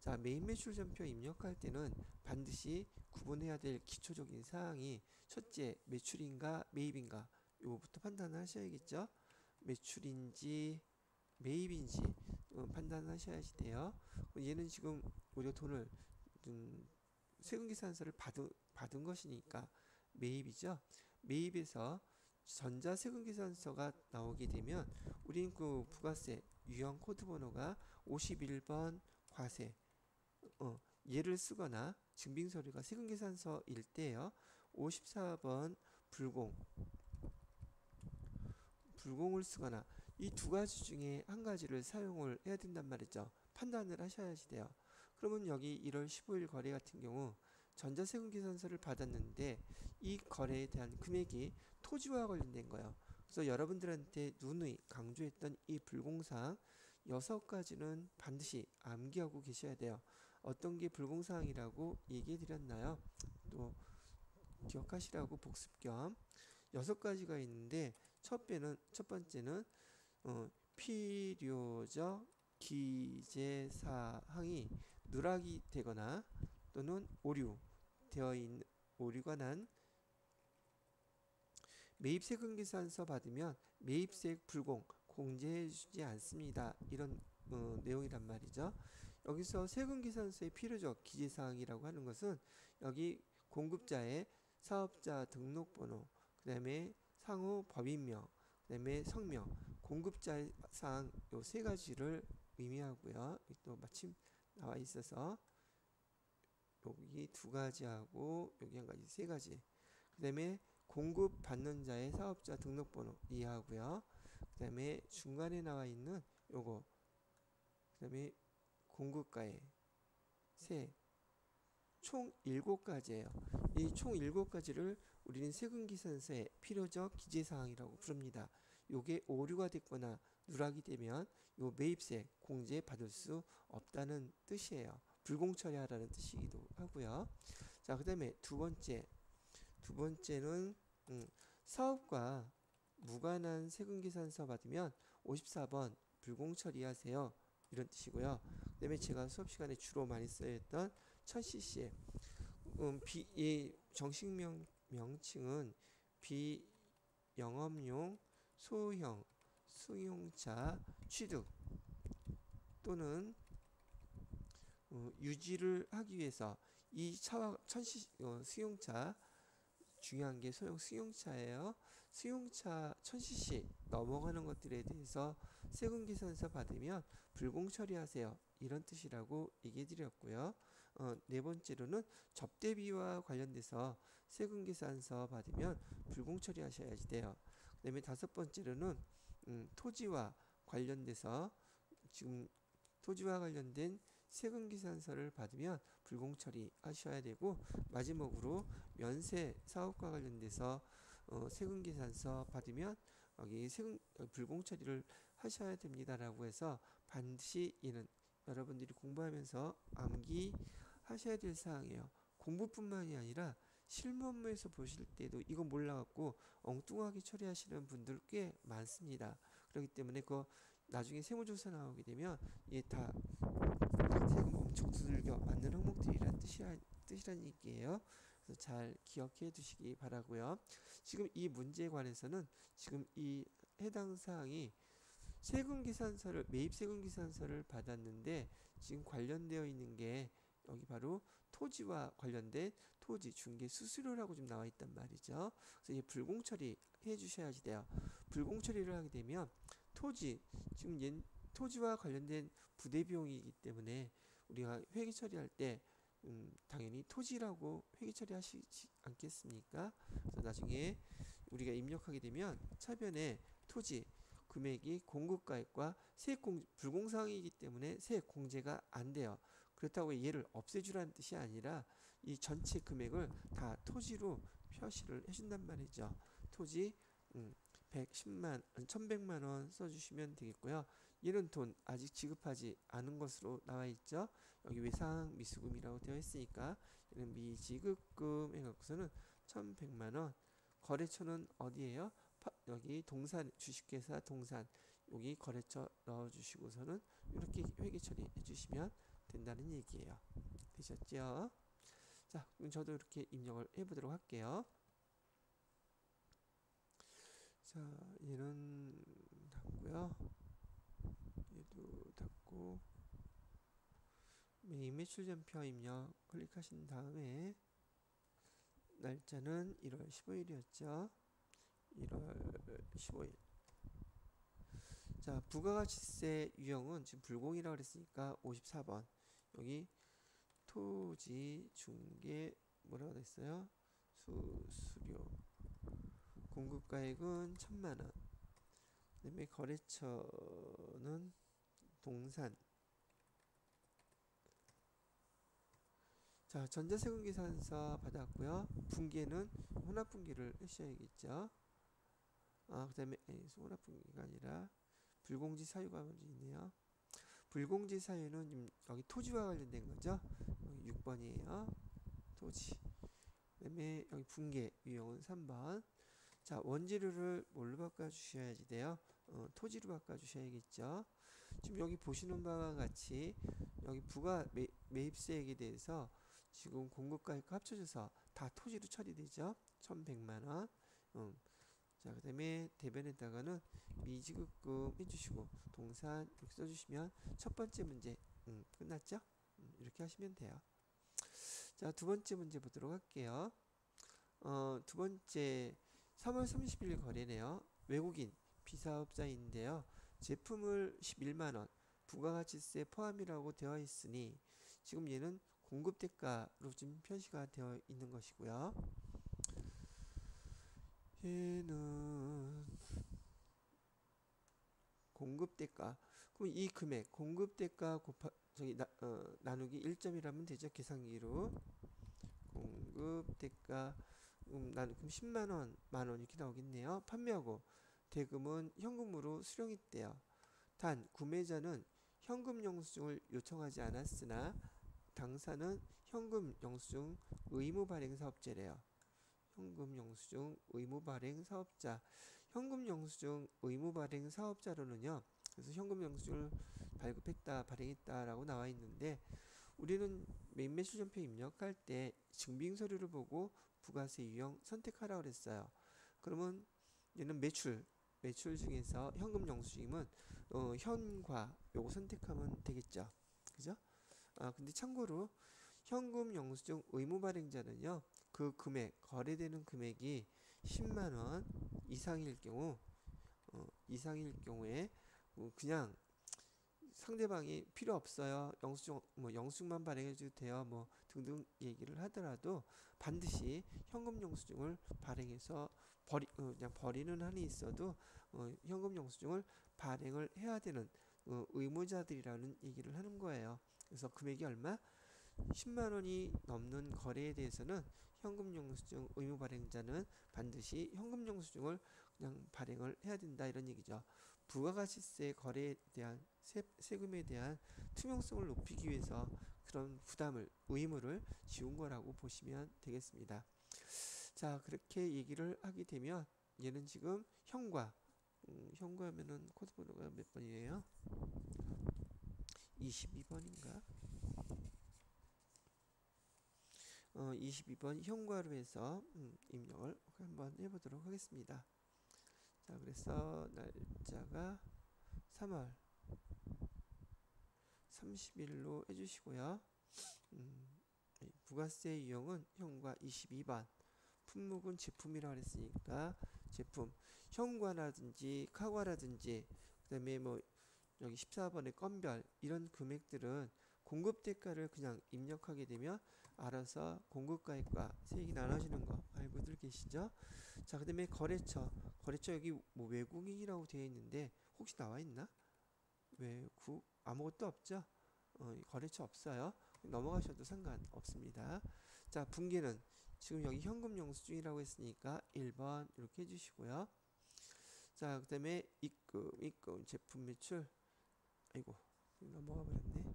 자, 메인 매출 전표 입력할 때는 반드시 구분해야 될 기초적인 사항이 첫째, 매출인가 매입인가 요거부터 판단을 하셔야겠죠. 매출인지 매입인지 판단하셔야지 돼요. 얘는 지금 우리가 돈을 세금계산서를 받은 것이니까 매입이죠. 매입에서 전자세금계산서가 나오게 되면 우리는 그 부가세 유형 코드 번호가 51번 과세 얘를 쓰거나 증빙서류가 세금계산서일 때요. 54번 불공을 쓰거나 이 두 가지 중에 한 가지를 사용을 해야 된단 말이죠. 판단을 하셔야지 돼요. 그러면 여기 1월 15일 거래 같은 경우 전자세금 계산서를 받았는데 이 거래에 대한 금액이 토지와 관련된 거예요. 그래서 여러분들한테 누누이 강조했던 이 불공사항 6가지는 반드시 암기하고 계셔야 돼요. 어떤 게 불공사항이라고 얘기해 드렸나요? 또 기억하시라고 복습 겸 6가지가 있는데 첫 번째는 필요적 기재사항이 누락이 되거나 또는 오류가 난 매입세금계산서 받으면 매입세액 불공 공제해주지 않습니다. 이런 내용이란 말이죠. 여기서 세금계산서의 필요적 기재사항이라고 하는 것은 여기 공급자의 사업자 등록번호, 그 다음에 상호 법인명, 그 다음에 성명, 공급자의 사항 요 세 가지를 의미하고요. 또 마침 나와 있어서 여기 두 가지하고 여기 한 가지, 세 가지. 그 다음에 공급 받는 자의 사업자 등록번호 이해하고요. 그 다음에 중간에 나와 있는 요거, 그 다음에 공급가의 세, 총 7가지예요. 이 총 7가지를 우리는 세금계산서의 필요적 기재사항이라고 부릅니다. 요게 오류가 됐거나 누락이 되면 요 매입세 공제 받을 수 없다는 뜻이에요. 불공처리하라는 뜻이기도 하고요. 자, 그 다음에 두 번째는 사업과 무관한 세금계산서 받으면 54번 불공처리하세요. 이런 뜻이고요. 그 다음에 제가 수업 시간에 주로 많이 쓰였던 1000cc 이 정식 명칭은 비영업용 소형 승용차 취득 또는 유지를 하기 위해서 이 차와 1000cc 승용차, 중요한 게 소형 승용차예요. 승용차 1000cc 넘어가는 것들에 대해서 세금계산서 받으면 불공처리하세요. 이런 뜻이라고 얘기해 드렸고요. 네 번째로는 접대비와 관련돼서 세금계산서 받으면 불공처리하셔야지 돼요. 그 다음에 다섯 번째로는 토지와 관련돼서 지금 토지와 관련된 세금계산서를 받으면 불공처리 하셔야 되고, 마지막으로 면세 사업과 관련돼서 세금계산서 받으면 여기 불공처리를 하셔야 됩니다라고 해서 반드시 이는 여러분들이 공부하면서 암기하셔야 될 사항이에요. 공부뿐만이 아니라 실무 업무에서 보실 때도 이거 몰라갖고 엉뚱하게 처리하시는 분들 꽤 많습니다. 그렇기 때문에 그 나중에 세무조사 나오게 되면 이게 다 세금 엄청 두들겨 맞는 항목들이란 뜻이란 얘기예요. 그래서 잘 기억해 두시기 바라고요. 지금 이 문제에 관해서는 지금 이 해당 사항이 매입세금계산서를 받았는데 지금 관련되어 있는 게 여기 바로 토지와 관련된 토지 중개 수수료라고 좀 나와 있단 말이죠. 그래서 이 불공처리 해 주셔야지 돼요. 불공처리를 하게 되면 지금 토지와 관련된 부대 비용이기 때문에 우리가 회계 처리할 때 당연히 토지라고 회계 처리하시지 않겠습니까? 그래서 나중에 우리가 입력하게 되면 차변에 토지 금액이 공급가액과 불공사항이기 때문에 세액 공제가 안 돼요. 그렇다고 얘를 없애주라는 뜻이 아니라 이 전체 금액을 다 토지로 표시를 해준단 말이죠. 토지 1100만 원 써주시면 되겠고요. 얘는 돈 아직 지급하지 않은 것으로 나와 있죠. 여기 외상 미수금이라고 되어 있으니까 얘는 미지급금 해갖고서는 1100만 원. 거래처는 어디예요? 여기 동산, 주식회사 동산, 여기 거래처 넣어주시고서는 이렇게 회계 처리해 주시면 된다는 얘기예요. 되셨죠? 자, 그럼 저도 이렇게 입력을 해보도록 할게요. 자, 얘는 닫고요. 얘도 닫고 매입 매출전표 입력 클릭하신 다음에 날짜는 1월 15일이었죠. 1월 15일. 자, 부가가치세 유형은 지금 불공이라고 그랬으니까 54번. 여기 토지 중개 뭐라고 됐어요? 수수료. 공급가액은 1000만원. 그 다음에 거래처는 동산. 자, 전자세금계산서 받았고요. 분계는 혼합분계를 하셔야겠죠. 그 다음에 혼합분계가 아니라 불공지 사유가 먼저 있네요. 불공지 사유는 여기 토지와 관련된 거죠. 여기 6번이에요. 토지. 그 다음에 여기 분계 유형은 3번. 자, 원재료를 뭘로 바꿔주셔야지 돼요? 토지로 바꿔주셔야겠죠. 지금 여기 보시는 바와 같이 여기 부가 매입세액에 대해서 지금 공급가액과 합쳐져서 다 토지로 처리되죠. 1100만원. 자, 그 다음에 대변에다가는 미지급금 해주시고 동산 이렇게 써주시면 첫 번째 문제 끝났죠? 이렇게 하시면 돼요. 자, 두 번째 문제 보도록 할게요. 두 번째 3월 30일 거래네요. 외국인 비사업자인데요. 제품을 11만원 부가가치세 포함이라고 되어 있으니 지금 얘는 공급대가로 지금 표시가 되어 있는 것이고요. 얘는 공급대가. 그럼 이 금액 공급대가 나누기 1점이라면 되죠. 계산기로 공급대가 그럼 10만원 만원 이렇게 나오겠네요. 판매하고 대금은 현금으로 수령했대요. 단 구매자는 현금 영수증을 요청하지 않았으나 당사는 현금 영수증 의무 발행 사업자래요. 현금 영수증 의무 발행 사업자. 현금 영수증 의무 발행 사업자로는요. 그래서 현금 영수증을 발급했다, 발행했다라고 나와 있는데 우리는 매매수전표 입력할 때 증빙 서류를 보고 부가세 유형 선택하라고 그랬어요. 그러면 얘는 매출 중에서 현금 영수증은 현과 요거 선택하면 되겠죠. 그죠? 근데 참고로 현금 영수증 의무 발행자는요. 그 금액 거래되는 금액이 10만원 이상일 경우에 그냥 상대방이 필요 없어요. 영수증만 발행해줘도 돼요. 뭐 등등 얘기를 하더라도 반드시 현금 영수증을 발행해서 그냥 버리는 한이 있어도 현금 영수증을 발행을 해야 되는 의무자들이라는 얘기를 하는 거예요. 그래서 금액이 얼마? 10만 원이 넘는 거래에 대해서는 현금 영수증 의무 발행자는 반드시 현금 영수증을 그냥 발행을 해야 된다 이런 얘기죠. 부가가치세 거래에 대한 세금에 대한 투명성을 높이기 위해서 그런 의무를 지운 거라고 보시면 되겠습니다. 자, 그렇게 얘기를 하게 되면 얘는 지금 현과하면은 코드 번호가 몇 번이에요? 22번인가? 22번 현과로 해서 입력을 한번 해보도록 하겠습니다. 자, 그래서 날짜가 3월 30일로 해주시고요. 부가세 유형은 현과 22번. 품목은 제품이라고 했으니까 제품. 현과라든지 카과라든지 그 다음에 뭐 여기 14번의 건별 이런 금액들은 공급대가를 그냥 입력하게 되면 알아서 공급가액과 세액이 나눠지는 거 알고들 계시죠? 자, 그 다음에 거래처 여기 뭐 외국인이라고 되어 있는데 혹시 나와 있나? 외국 아무것도 없죠? 거래처 없어요. 넘어가셔도 상관없습니다. 자, 분기는 지금 여기 현금 영수증이라고 했으니까 1번 이렇게 해주시고요. 자, 그 다음에 입금 제품 매출. 아이고 넘어가 버렸네.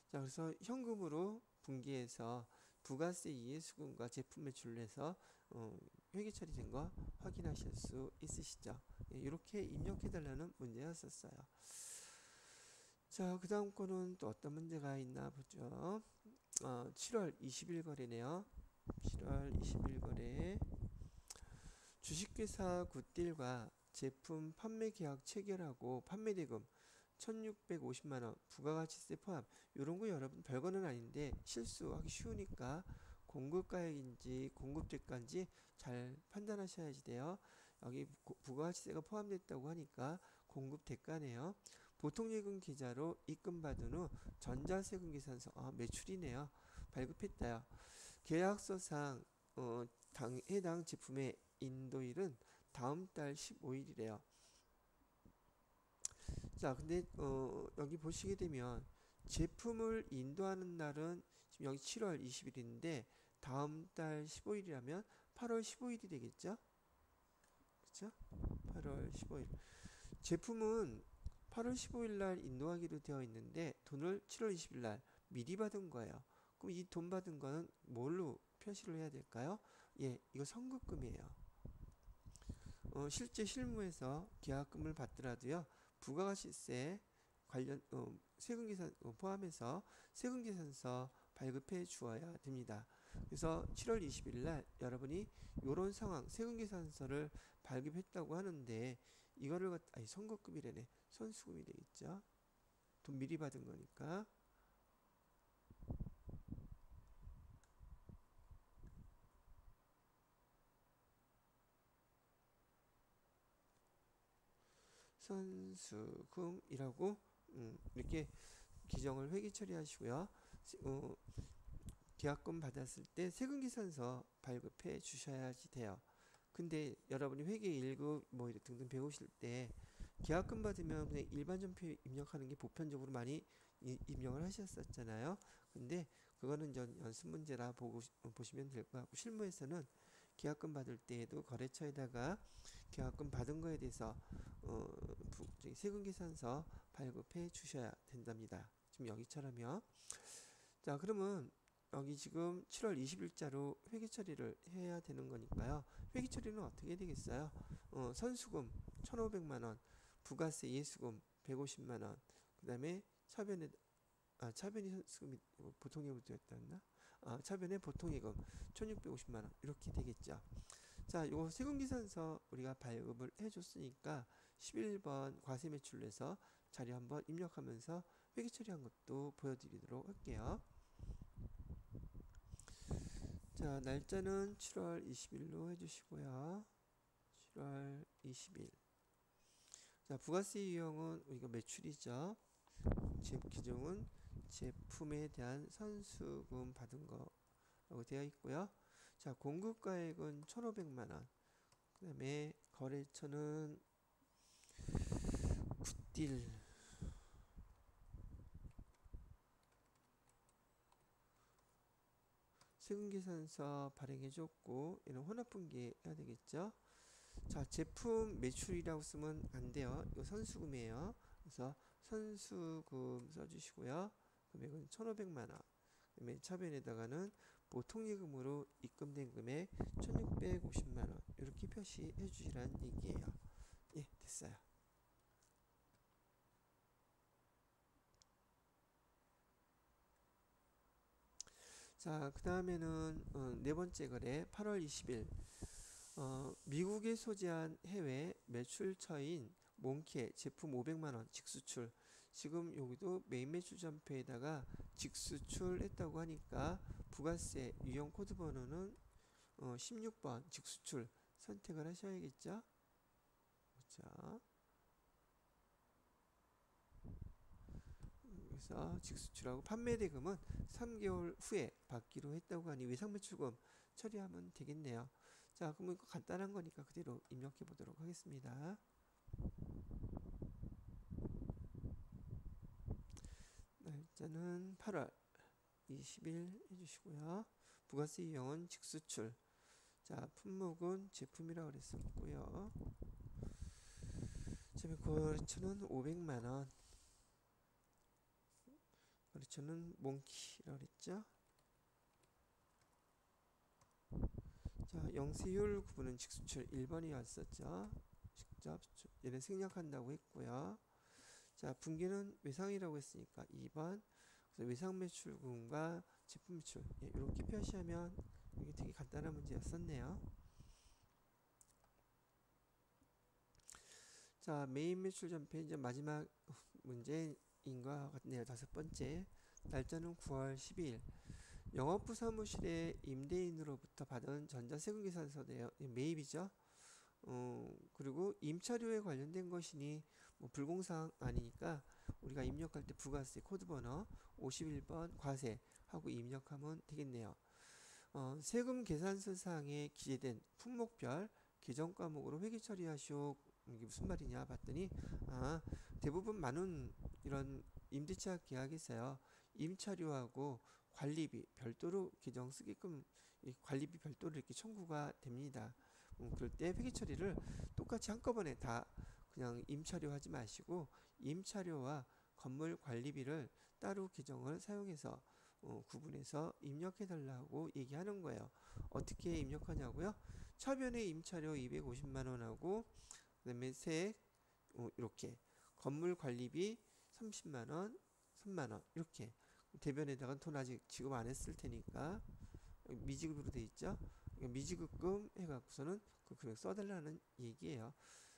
자, 그래서 현금으로 분기해서 부가세 이해 수금과 제품 매출을 해서 회계 처리된 거 확인하실 수 있으시죠? 이렇게 입력해 달라는 문제였었어요. 자, 그 다음 거는 또 어떤 문제가 있나 보죠. 7월 20일 거래네요. 7월 20일 거래. 주식회사 굿딜과 제품 판매 계약 체결하고 판매대금 1650만원 부가가치세 포함. 요런거 여러분 별거는 아닌데 실수하기 쉬우니까 공급가액인지 공급대가인지 잘 판단하셔야지 돼요. 여기 부가가치세가 포함됐다고 하니까 공급대가네요. 보통예금 계좌로 입금받은 후 전자세금 계산서. 매출이네요. 발급했다요. 계약서상 해당 제품의 인도일은 다음 달 15일이래요. 자, 근데 여기 보시게 되면 제품을 인도하는 날은 지금 여기 7월 20일인데 다음 달 15일이라면 8월 15일이 되겠죠? 그쵸? 8월 15일. 제품은 8월 15일 날 인도하기로 되어 있는데 돈을 7월 20일 날 미리 받은 거예요. 그럼 이 돈 받은 거는 뭘로 표시를 해야 될까요? 이거 선급금이에요. 실제 실무에서 계약금을 받더라도요. 부가가치세 관련 세금계산 포함해서 세금계산서 발급해 주어야 됩니다. 그래서 7월 20일 날 여러분이 이런 상황 세금계산서를 발급했다고 하는데 이거를 선거급이래네. 선수금이 되겠죠. 돈 미리 받은 거니까. 선수금이라고 이렇게 기정을 회계 처리하시고요. 계약금 받았을 때 세금계산서 발급해 주셔야지 돼요. 근데 여러분이 회계 1급 뭐 등등 배우실 때 계약금 받으면 그냥 일반 전표 입력하는 게 보편적으로 많이 입력을 하셨었잖아요. 근데 그거는 연습 문제라 보시면 될 것 같고 실무에서는 계약금 받을 때에도 거래처에다가 계약금 받은 거에 대해서 세금계산서 발급해 주셔야 된답니다. 지금 여기처럼요. 자, 그러면 여기 지금 7월 20일자로 회계 처리를 해야 되는 거니까요. 회계 처리는 어떻게 되겠어요? 선수금 1,500만 원, 부가세 예수금 150만 원, 그 다음에 차변이 선수금이 보통예금이었나? 차변의 보통예금 1,650만 원 이렇게 되겠죠. 자, 요 세금계산서 우리가 발급을 해줬으니까 11번 과세매출에서 자료 한번 입력하면서 회계 처리한 것도 보여드리도록 할게요. 자, 날짜는 7월 20일로 해주시고요. 7월 20일. 자, 부가세 유형은 이거 매출이죠. 기종은 제품에 대한 선수금 받은 거라고 되어 있고요. 자, 공급가액은 1,500만 원. 그 다음에 거래처는 굿딜. 세금계산서 발행해줬고 얘는 혼합분기 해야 되겠죠. 자, 제품 매출이라고 쓰면 안 돼요. 이거 선수금이에요. 그래서 선수금 써주시고요. 금액은 1,500만 원. 그다음에 차변에다가는 보통예금으로 입금된 금액 1,650만 원 이렇게 표시해 주시라는 얘기예요. 예, 됐어요. 자, 그 다음에는 네 번째 거래 8월 20일 미국에 소재한 해외 매출처인 몽키의 제품 500만원 직수출. 지금 여기도 메인 매출 전표에다가 직수출했다고 하니까 부가세 유형 코드 번호는 16번 직수출 선택을 하셔야겠죠. 자, 그래서 직수출하고 판매대금은 3개월 후에 받기로 했다고 하니 외상매출금 처리하면 되겠네요. 자, 그러면 이거 간단한 거니까 그대로 입력해 보도록 하겠습니다. 날짜는 8월 20일 해주시고요. 부가세 유형은 직수출. 자, 품목은 제품이라고 그랬었고요. 거래처는 500만원. 거래처는 몽키라고 그랬죠. 자, 영세율 구분은 직수출 1번이 왔었죠. 직접 얘는 생략한다고 했고요. 자, 분기는 외상이라고 했으니까 2번. 그래서 외상 매출금과 제품 매출 이렇게 표시하면 이게 되게 간단한 문제였었네요. 자, 메인 매출 전편 이제 마지막 문제인 것 같네요. 5번째. 날짜는 9월 12일. 영업부 사무실의 임대인으로부터 받은 전자세금계산서네요. 매입이죠. 그리고 임차료에 관련된 것이니 뭐 불공사항 아니니까 우리가 입력할 때 부가세 코드번호 51번 과세 하고 입력하면 되겠네요. 세금 계산서상에 기재된 품목별 계정 과목으로 회계 처리하시오. 이게 무슨 말이냐 봤더니 대부분 많은 이런 임대차 계약에서요. 임차료하고 관리비 별도로 계정 쓰게끔 관리비 별도로 이렇게 청구가 됩니다. 그럴 때 회계 처리를 똑같이 한꺼번에 다 그냥 임차료 하지 마시고 임차료와 건물 관리비를 따로 계정을 사용해서 구분해서 입력해 달라고 얘기하는 거예요. 어떻게 입력하냐고요? 차변에 임차료 250만원하고 그다음에 세액 이렇게 건물 관리비 30만원 3만원 이렇게 대변에다가 돈 아직 지급 안 했을 테니까 미지급으로 돼 있죠. 그러니까 미지급금 해갖고서는 그 금액 써달라는 얘기예요.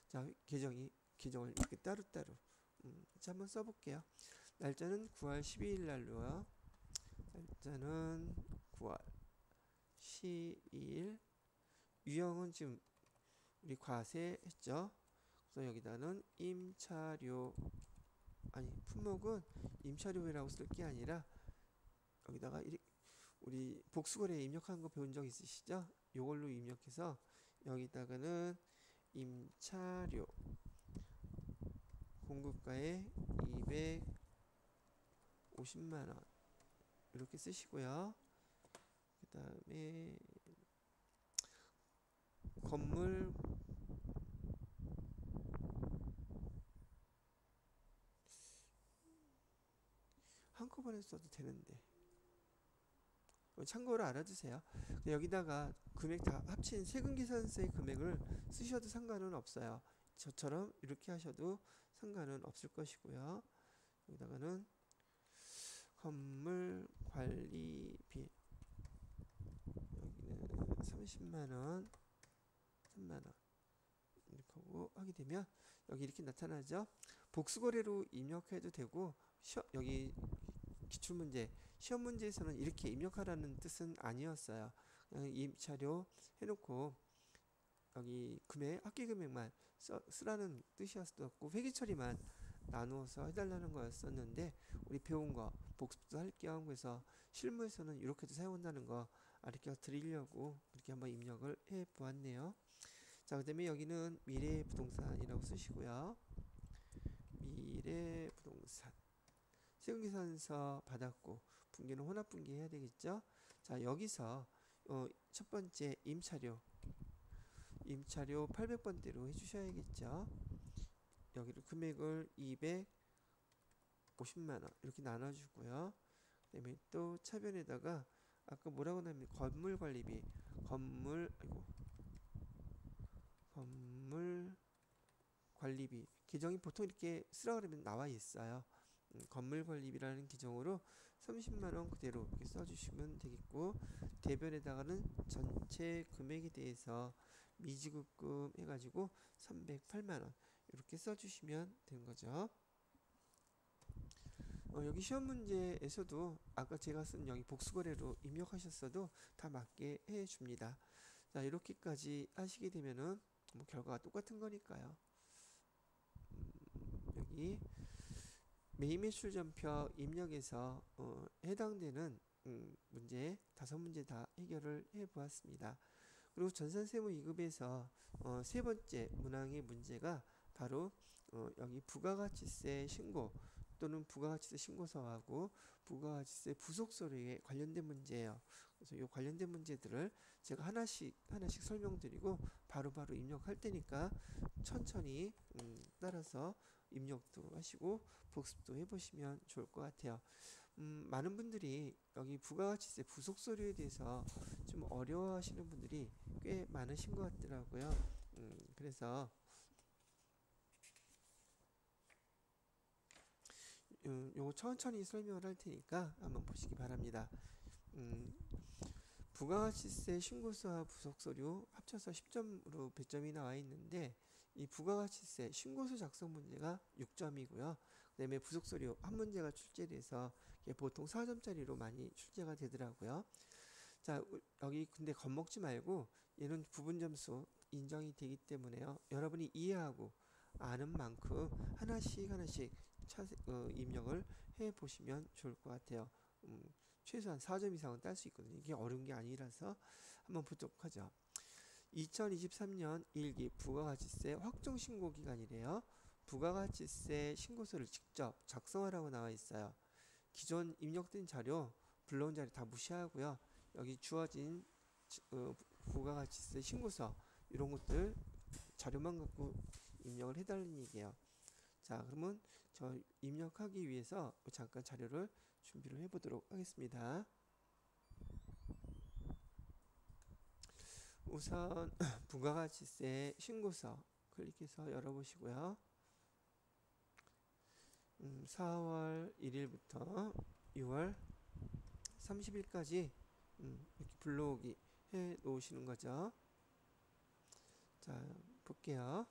자, 계정을 이렇게 따로따로 자, 한번 써볼게요. 날짜는 9월 12일 날로요. 날짜는 9월 12일. 유형은 지금 우리 과세 했죠. 그래서 여기다는 임차료 품목은 임차료라고 쓸 게 아니라 여기다가 우리 복수거래에 입력한 거 배운 적 있으시죠? 요걸로 입력해서 여기다가는 임차료 공급가에 250만원 이렇게 쓰시고요. 그 다음에 건물 한꺼번에 써도 되는데 참고로 알아두세요. 여기다가 금액 다 합친 세금계산서의 금액을 쓰셔도 상관은 없어요. 저처럼 이렇게 하셔도 상관은 없을 것이고요. 여기다가는 건물 관리비 여기는 30만원 3만원 이렇게 하고 하게 되면 여기 이렇게 나타나죠. 복수거래로 입력해도 되고 여기 기출문제 시험 문제에서는 이렇게 입력하라는 뜻은 아니었어요. 그냥 임차료 해놓고 여기 금액 합계 금액만 쓰라는 뜻이었었고 회계 처리만 나누어서 해달라는 거였었는데 우리 배운 거 복습도 할 겸 해서 실무에서는 이렇게도 사용한다는 거 알려 드리려고 이렇게 한번 입력을 해 보았네요. 자, 그 다음에 여기는 미래부동산이라고 쓰시고요. 미래부동산 세금계산서 받았고 분기는 혼합분기 해야 되겠죠. 자, 여기서 첫 번째 임차료 800번대로 해주셔야겠죠. 여기를 금액을 250만원 이렇게 나눠주고요. 그 다음에 또 차변에다가 아까 뭐라고 나면 건물 관리비 건물 관리비 계정이 보통 이렇게 쓰라 그러면 나와 있어요. 건물 관리비라는 계정으로 30만원 그대로 이렇게 써주시면 되겠고 대변에다가는 전체 금액에 대해서 미지급금 해가지고 308만원 이렇게 써주시면 되는 거죠. 여기 시험 문제에서도 아까 제가 쓴 여기 복수거래로 입력하셨어도 다 맞게 해줍니다. 자, 이렇게까지 하시게 되면은 뭐 결과가 똑같은 거니까요. 여기 매입매출전표 입력에서 해당되는 문제 5문제 다 해결을 해 보았습니다. 그리고 전산세무 2급에서 세 번째 문항의 문제가 바로 여기 부가가치세 신고 또는 부가가치세 신고서하고 부가가치세 부속서류에 관련된 문제예요. 그래서 이 관련된 문제들을 제가 하나씩 설명드리고 바로바로 입력할 테니까 천천히 따라서 입력도 하시고 복습도 해보시면 좋을 것 같아요. 많은 분들이 여기 부가가치세 부속서류에 대해서 좀 어려워하시는 분들이 꽤 많으신 것 같더라고요. 그래서 요거 천천히 설명을 할 테니까 한번 보시기 바랍니다. 부가가치세 신고서와 부속서류 합쳐서 10점으로 배점이 나와 있는데 이 부가가치세 신고서 작성 문제가 6점이고요. 그 다음에 부속서류 한 문제가 출제돼서 보통 4점짜리로 많이 출제가 되더라고요. 자, 여기 근데 겁먹지 말고 얘는 부분점수 인정이 되기 때문에요. 여러분이 이해하고 아는 만큼 하나씩 입력을 해보시면 좋을 것 같아요. 최소한 4점 이상은 딸 수 있거든요. 이게 어려운 게 아니라서 한번 보도록 하죠. 2023년 1기 부가가치세 확정신고 기간이래요. 부가가치세 신고서를 직접 작성하라고 나와 있어요. 기존 입력된 자료, 불러온 자료 다 무시하고요. 여기 주어진 부가가치세 신고서 이런 것들 자료만 갖고 입력을 해달라는 얘기예요. 자, 그러면 저 입력하기 위해서 잠깐 자료를 준비를 해보도록 하겠습니다. 우선 부가가치세 신고서 클릭해서 열어보시고요. 4월 1일부터 6월 30일까지 이렇게 불러오기 해 놓으시는 거죠. 자, 볼게요.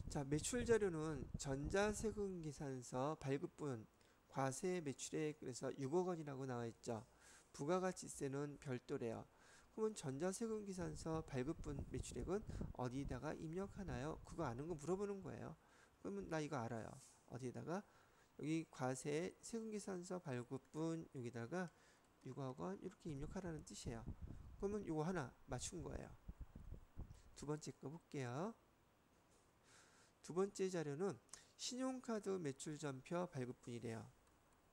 자, 매출 자료는 전자세금계산서 발급분 과세 매출액 그래서 6억 원이라고 나와 있죠. 부가가치세는 별도래요. 그러면 전자세금계산서 발급분 매출액은 어디다가 입력하나요? 그거 아는 거 물어보는 거예요. 그러면 나 이거 알아요. 어디다가 여기 과세 세금계산서 발급분 여기다가 6억 원 이렇게 입력하라는 뜻이에요. 그러면 이거 하나 맞춘 거예요. 두 번째 거 볼게요. 두 번째 자료는 신용카드 매출전표 발급분이래요.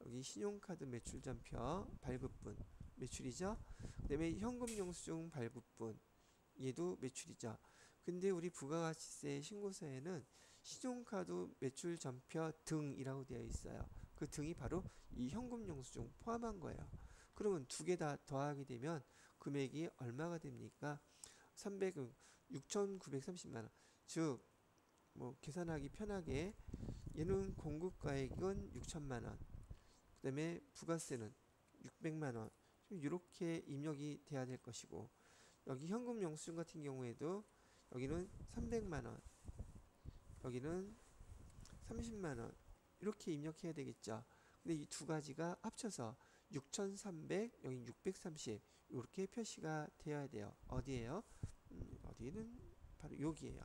여기 신용카드 매출전표 발급분 매출이죠. 그 다음에 현금영수증 발급분 얘도 매출이죠. 근데 우리 부가가치세 신고서에는 신용카드 매출전표 등이라고 되어 있어요. 그 등이 바로 이 현금영수증 포함한 거예요. 그러면 두 개 다 더하게 되면 금액이 얼마가 됩니까? 6,930만원. 즉 뭐 계산하기 편하게 얘는 공급가액은 6천만원, 그 다음에 부가세는 600만원 이렇게 입력이 돼야 될 것이고, 여기 현금 영수증 같은 경우에도 여기는 300만원, 여기는 30만원 이렇게 입력해야 되겠죠. 근데 이 두 가지가 합쳐서 6,300, 여기 630 이렇게 표시가 되어야 돼요. 어디에요? 어디는 바로 여기에요.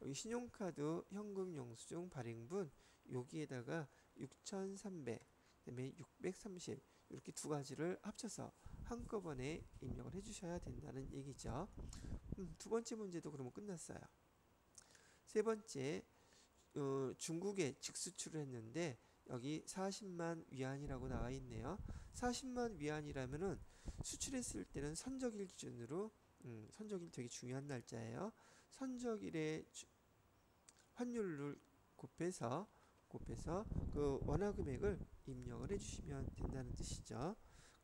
여기 신용카드 현금 영수증 발행분 여기에다가 6,300 그다음에 630 이렇게 두 가지를 합쳐서 한꺼번에 입력을 해주셔야 된다는 얘기죠. 두 번째 문제도 그러면 끝났어요. 세 번째 중국에 직수출을 했는데 여기 40만 위안이라고 나와 있네요. 40만 위안이라면은 수출했을 때는 선적일 기준으로 선적일 되게 중요한 날짜예요. 선적일의 환율을 곱해서 그 원화 금액을 입력을 해주시면 된다는 뜻이죠.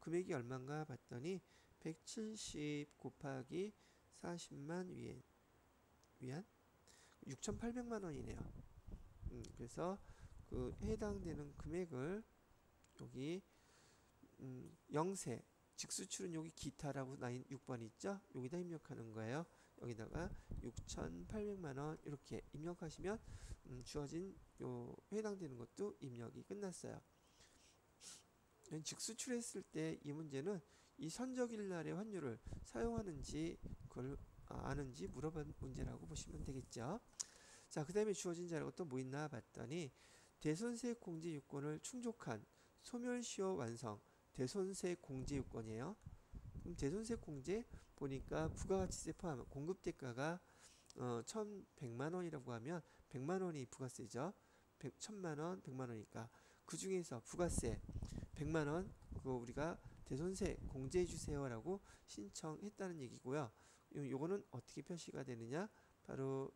금액이 얼마인가 봤더니 170 곱하기 40만 위안 6,800만 원이네요. 그래서 그 해당되는 금액을 여기 영세 직수출은 여기 기타라고 나인 6번 있죠? 여기다 입력하는 거예요. 여기다가 6,800만 원 이렇게 입력하시면 주어진 요 해당되는 것도 입력이 끝났어요. 직수출했을 때 이 문제는 이 선적일 날의 환율을 사용하는지 그걸 아는지 물어본 문제라고 보시면 되겠죠. 자, 그 다음에 주어진 자료가 또 뭐 있나 봤더니 대손세 공제 요건을 충족한 소멸시효 완성 대손세 공제 요건이에요. 그럼 대손세 공제 보니까 부가가치세 포함 공급대가가 1,100만 원이라고 하면 100만 원이 부가세죠. 1,000만 원, 100만 원이니까 그 중에서 부가세 100만 원 그거 우리가 대손세 공제해 주세요라고 신청했다는 얘기고요. 요거는 어떻게 표시가 되느냐? 바로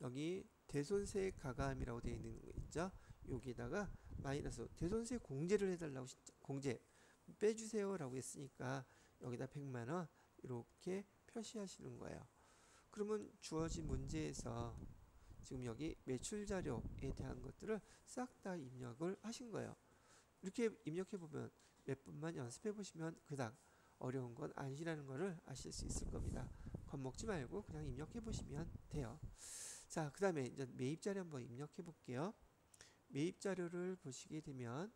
여기 대손세 가감이라고 되어 있는 거 있죠? 여기다가 마이너스 대손세 공제를 해달라고 공제 빼주세요 라고 했으니까 여기다 100만원 이렇게 표시하시는 거예요. 그러면 주어진 문제에서 지금 여기 매출 자료에 대한 것들을 싹 다 입력을 하신 거예요. 이렇게 입력해 보면 몇 번만 연습해 보시면 그닥 어려운 건 아니라는 것을 아실 수 있을 겁니다. 겁먹지 말고 그냥 입력해 보시면 돼요. 자, 그 다음에 이제 매입 자료 한번 입력해 볼게요. 매입 자료를 보시게 되면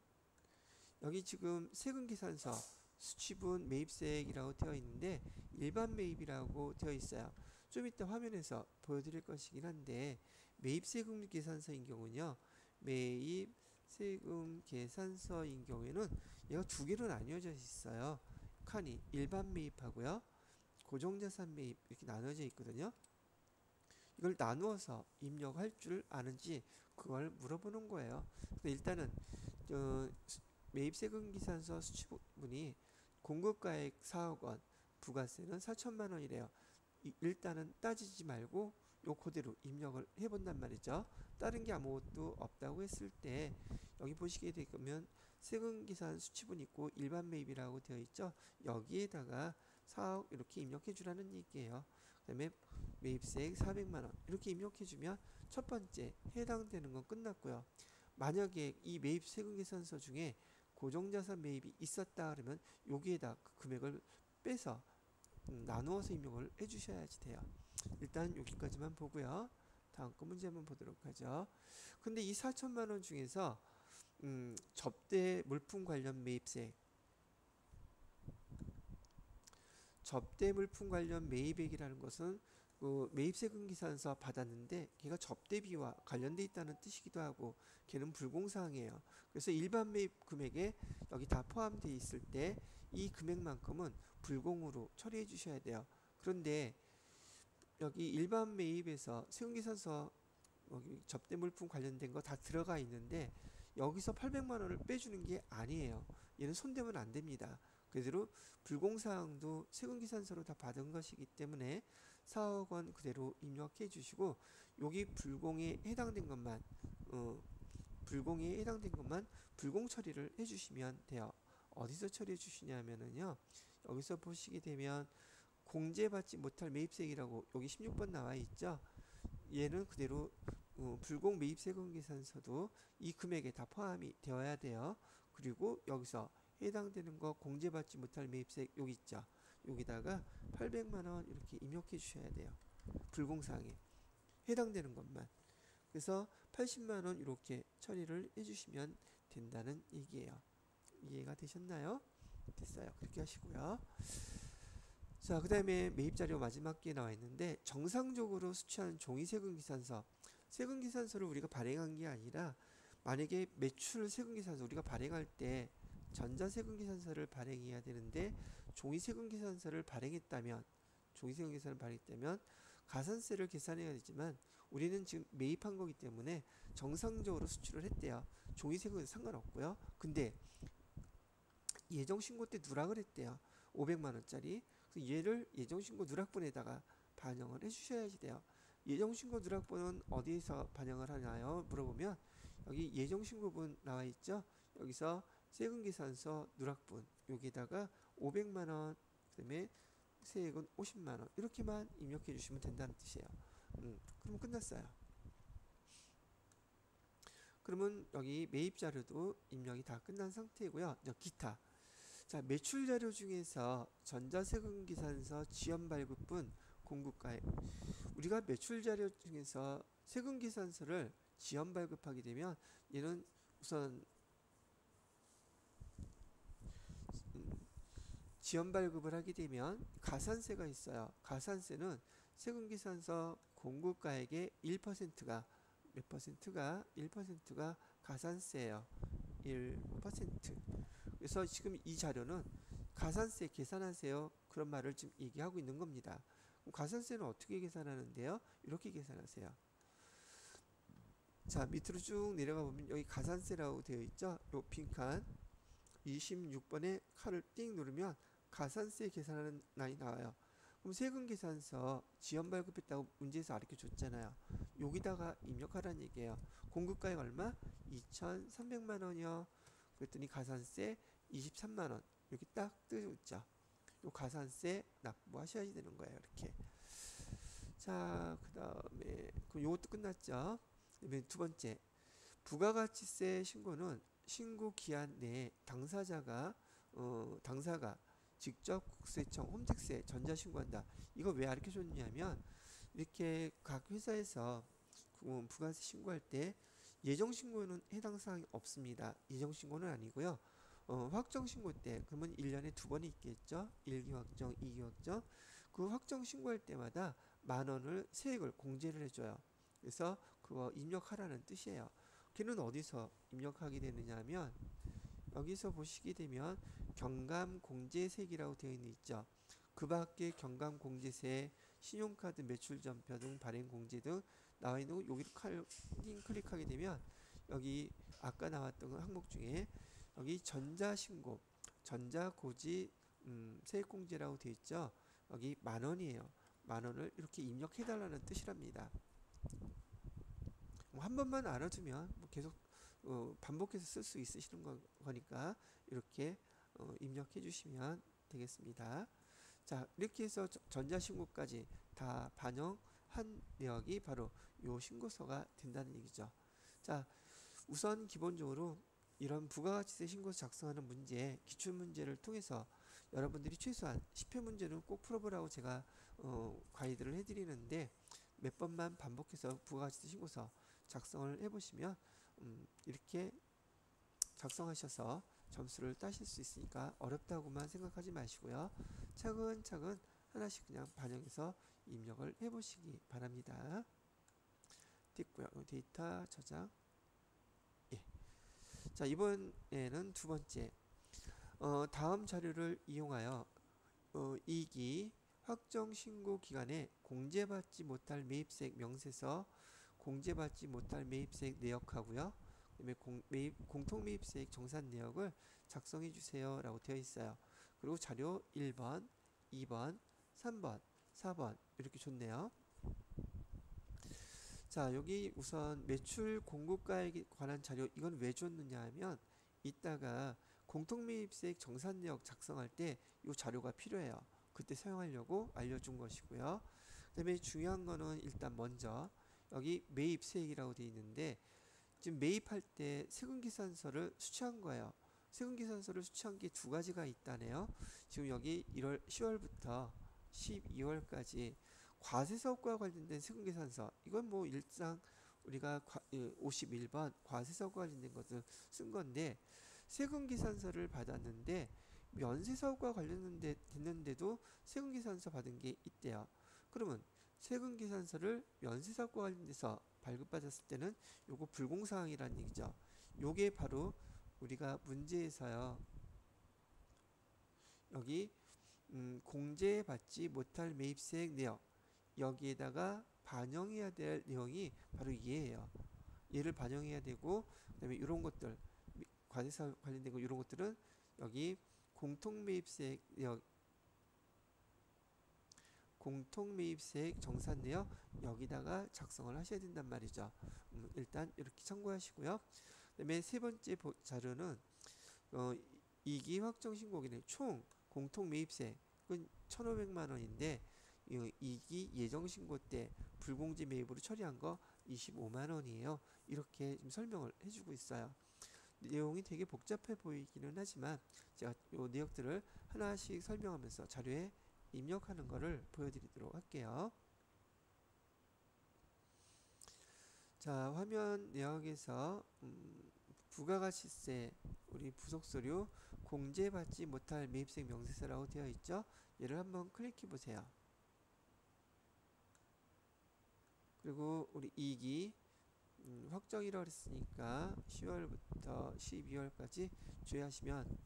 여기 지금 세금계산서 수취분 매입세액이라고 되어 있는데 일반 매입이라고 되어 있어요. 좀 이따 화면에서 보여드릴 것이긴 한데 매입세금 계산서인 경우는요. 매입세금 계산서인 경우에는 얘가 두 개로 나뉘어져 있어요. 칸이 일반 매입하고요. 고정자산 매입 이렇게 나눠져 있거든요. 이걸 나누어서 입력할 줄 아는지 그걸 물어보는 거예요. 근데 일단은 매입세금 계산서 수취분이 공급가액 4억 원, 부가세는 4천만 원이래요. 일단은 따지지 말고 요 그대로 입력을 해본단 말이죠. 다른 게 아무것도 없다고 했을 때 여기 보시게 되면 세금계산 수치본 있고 일반 매입이라고 되어 있죠. 여기에다가 4억 이렇게 입력해 주라는 얘기예요. 그 다음에 매입세액 400만 원 이렇게 입력해 주면 첫 번째 해당되는 건 끝났고요. 만약에 이 매입 세금계산서 중에 고정자산 매입이 있었다 그러면 여기에다 그 금액을 빼서 나누어서 입력을 해 주셔야지 돼요. 일단 여기까지만 보고요. 다음 거 문제 한번 보도록 하죠. 근데 이 4천만 원 중에서 접대 물품 관련 매입세, 접대 물품 관련 매입액이라는 것은 그 매입세금 계산서 받았는데 걔가 접대비와 관련돼 있다는 뜻이기도 하고 걔는 불공사항이에요. 그래서 일반 매입 금액에 여기 다 포함되어 있을 때 이 금액만큼은 불공으로 처리해 주셔야 돼요. 그런데 여기 일반 매입에서 세금계산서 여기 접대 물품 관련된 거 다 들어가 있는데 여기서 800만 원을 빼주는 게 아니에요. 얘는 손대면 안 됩니다. 그대로 불공사항도 세금계산서로 다 받은 것이기 때문에 4억 원 그대로 입력해 주시고 여기 불공에 해당된 것만 불공에 해당된 것만 불공 처리를 해 주시면 돼요. 어디서 처리해 주시냐면요. 여기서 보시게 되면 공제받지 못할 매입세액이라고 여기 16번 나와 있죠. 얘는 그대로 불공 매입세금 계산서도 이 금액에 다 포함이 되어야 돼요. 그리고 여기서 해당되는 거 공제받지 못할 매입세액 여기 있죠. 여기다가 800만 원 이렇게 입력해 주셔야 돼요. 불공사항에 해당되는 것만. 그래서 80만 원 이렇게 처리를 해주시면 된다는 얘기예요. 이해가 되셨나요? 됐어요. 그렇게 하시고요. 자, 그 다음에 매입자료 마지막 게 나와 있는데 정상적으로 수취한 종이세금계산서, 세금계산서를 우리가 발행한 게 아니라 만약에 매출 세금계산서 우리가 발행할 때 전자세금계산서를 발행해야 되는데 종이세금계산서를 발행했다면 종이세금계산을 발행했다면 가산세를 계산해야 되지만 우리는 지금 매입한 거기 때문에 정상적으로 수출을 했대요. 종이세금은 상관없고요. 근데 예정신고 때 누락을 했대요. 500만 원짜리. 얘를 예정신고 누락본에다가 반영을 해주셔야지 돼요. 예정신고 누락본은 어디에서 반영을 하나요? 물어보면 여기 예정신고본 나와 있죠. 여기서 세금계산서 누락본 여기다가 500만 원 그다음에 세액은 50만 원 이렇게만 입력해 주시면 된다는 뜻이에요. 그러면 끝났어요. 그러면 여기 매입 자료도 입력이 다 끝난 상태고요. 기타. 자, 매출 자료 중에서 전자세금계산서 지연발급분 공급가액. 우리가 매출 자료 중에서 세금계산서를 지연발급하게 되면 얘는 우선 지연발급을 하게 되면 가산세가 있어요. 가산세는 세금계산서 공급가액의 1%가 몇 퍼센트가 1%가 가산세예요. 1%. 그래서 지금 이 자료는 가산세 계산하세요. 그런 말을 지금 얘기하고 있는 겁니다. 그럼 가산세는 어떻게 계산하는데요? 이렇게 계산하세요. 자, 밑으로 쭉 내려가 보면 여기 가산세라고 되어 있죠. 요 빈칸 26번에 칼을 띵 누르면 가산세 계산하는 란이 나와요. 그럼 세금계산서 지연발급했다고 문제에서 가르쳐 줬잖아요. 여기다가 입력하라는 얘기예요. 공급가액 얼마? 2,300만 원이요. 그랬더니 가산세 23만 원 이렇게 딱 뜨죠. 요 가산세 납부하셔야 되는 거예요. 이렇게. 자, 그 다음에 그럼 요것도 끝났죠. 그다음에 두 번째 부가가치세 신고는 신고 기한 내에 당사가 직접 국세청 홈택스에 전자신고한다. 이거 왜 가르쳐 줬냐면 이렇게 각 회사에서 부가세 신고할 때 예정신고는 해당 사항이 없습니다. 예정신고는 아니고요. 확정신고 때 그러면 1년에 두 번이 있겠죠. 1기 확정, 2기 확정. 그 확정 신고할 때마다 10,000원을 세액을 공제를 해줘요. 그래서 그거 입력하라는 뜻이에요. 걔는 어디서 입력하게 되느냐 하면 여기서 보시게 되면 경감공제세액이라고 되어 있죠. 그 밖에 경감공제세, 신용카드 매출전표 등 발행공제 등 나와 있는 거 여기를 클릭하게 되면 여기 아까 나왔던 항목 중에 여기 전자신고, 전자고지 세액공제라고 되어 있죠. 여기 10,000원이에요. 10,000원을 이렇게 입력해달라는 뜻이랍니다. 한 번만 알아두면 계속 반복해서 쓸 수 있으시는 거니까 이렇게 입력해 주시면 되겠습니다. 자, 이렇게 해서 전자신고까지 다 반영한 내역이 바로 요 신고서가 된다는 얘기죠. 자, 우선 기본적으로 이런 부가가치세 신고서 작성하는 문제, 기출문제를 통해서 여러분들이 최소한 10회 문제는 꼭 풀어보라고 제가 가이드를 해드리는데 몇 번만 반복해서 부가가치세 신고서 작성을 해보시면 이렇게 작성하셔서 점수를 따실 수 있으니까 어렵다고만 생각하지 마시고요. 차근차근 하나씩 그냥 반영해서 입력을 해보시기 바랍니다. 됐고요. 데이터 저장. 예. 자, 이번에는 두 번째. 다음 자료를 이용하여 2기 확정 신고 기간에 공제받지 못할 매입세액 명세서, 공제받지 못할 매입세액 내역하고요. 그다음에 공통매입세액 정산 내역을 작성해 주세요 라고 되어 있어요. 그리고 자료 1번, 2번, 3번, 4번 이렇게 줬네요. 자, 여기 우선 매출 공고가에 관한 자료, 이건 왜 줬느냐 하면 이따가 공통매입세액 정산 내역 작성할 때 이 자료가 필요해요. 그때 사용하려고 알려준 것이고요. 그 다음에 중요한 거는 일단 먼저 여기 매입세액이라고 되어 있는데 지금 매입할 때 세금계산서를 수취한 거예요. 세금계산서를 수취한 게 두 가지가 있다네요. 지금 여기 10월부터 12월까지 과세사업과 관련된 세금계산서, 이건 뭐 일상 우리가 51번 과세사업과 관련된 것을 쓴 건데 세금계산서를 받았는데 면세사업과 관련됐는데도 세금계산서 받은 게 있대요. 그러면 세금계산서를 면세사업과 관련돼서 발급받았을 때는 요거 불공사항이라는 얘기죠. 요게 바로 우리가 문제에서요. 여기 공제받지 못할 매입세액 내역, 여기에다가 반영해야 될 내용이 바로 얘예요. 얘를 반영해야 되고 그다음에 이런 것들 과세사 관련된 거 이런 것들은 여기 공통매입세액 내역, 공통매입세액 정산 내역 여기다가 작성을 하셔야 된단 말이죠. 일단 이렇게 참고하시고요. 그다음에 세 번째 자료는 2기 확정신고기는 총 공통매입세액은 1,500만 원인데 2기 예정신고 때 불공제 매입으로 처리한 거 25만 원이에요. 이렇게 좀 설명을 해주고 있어요. 내용이 되게 복잡해 보이기는 하지만 제가 이 내역들을 하나씩 설명하면서 자료에 입력하는 것을 보여드리도록 할게요. 자, 화면 내역에서 부가가치세 우리 부속서류 공제받지 못할 매입세액 명세서라고 되어 있죠. 얘를 한번 클릭해 보세요. 그리고 우리 2기 확정이라고 했으니까 10월부터 12월까지 주의하시면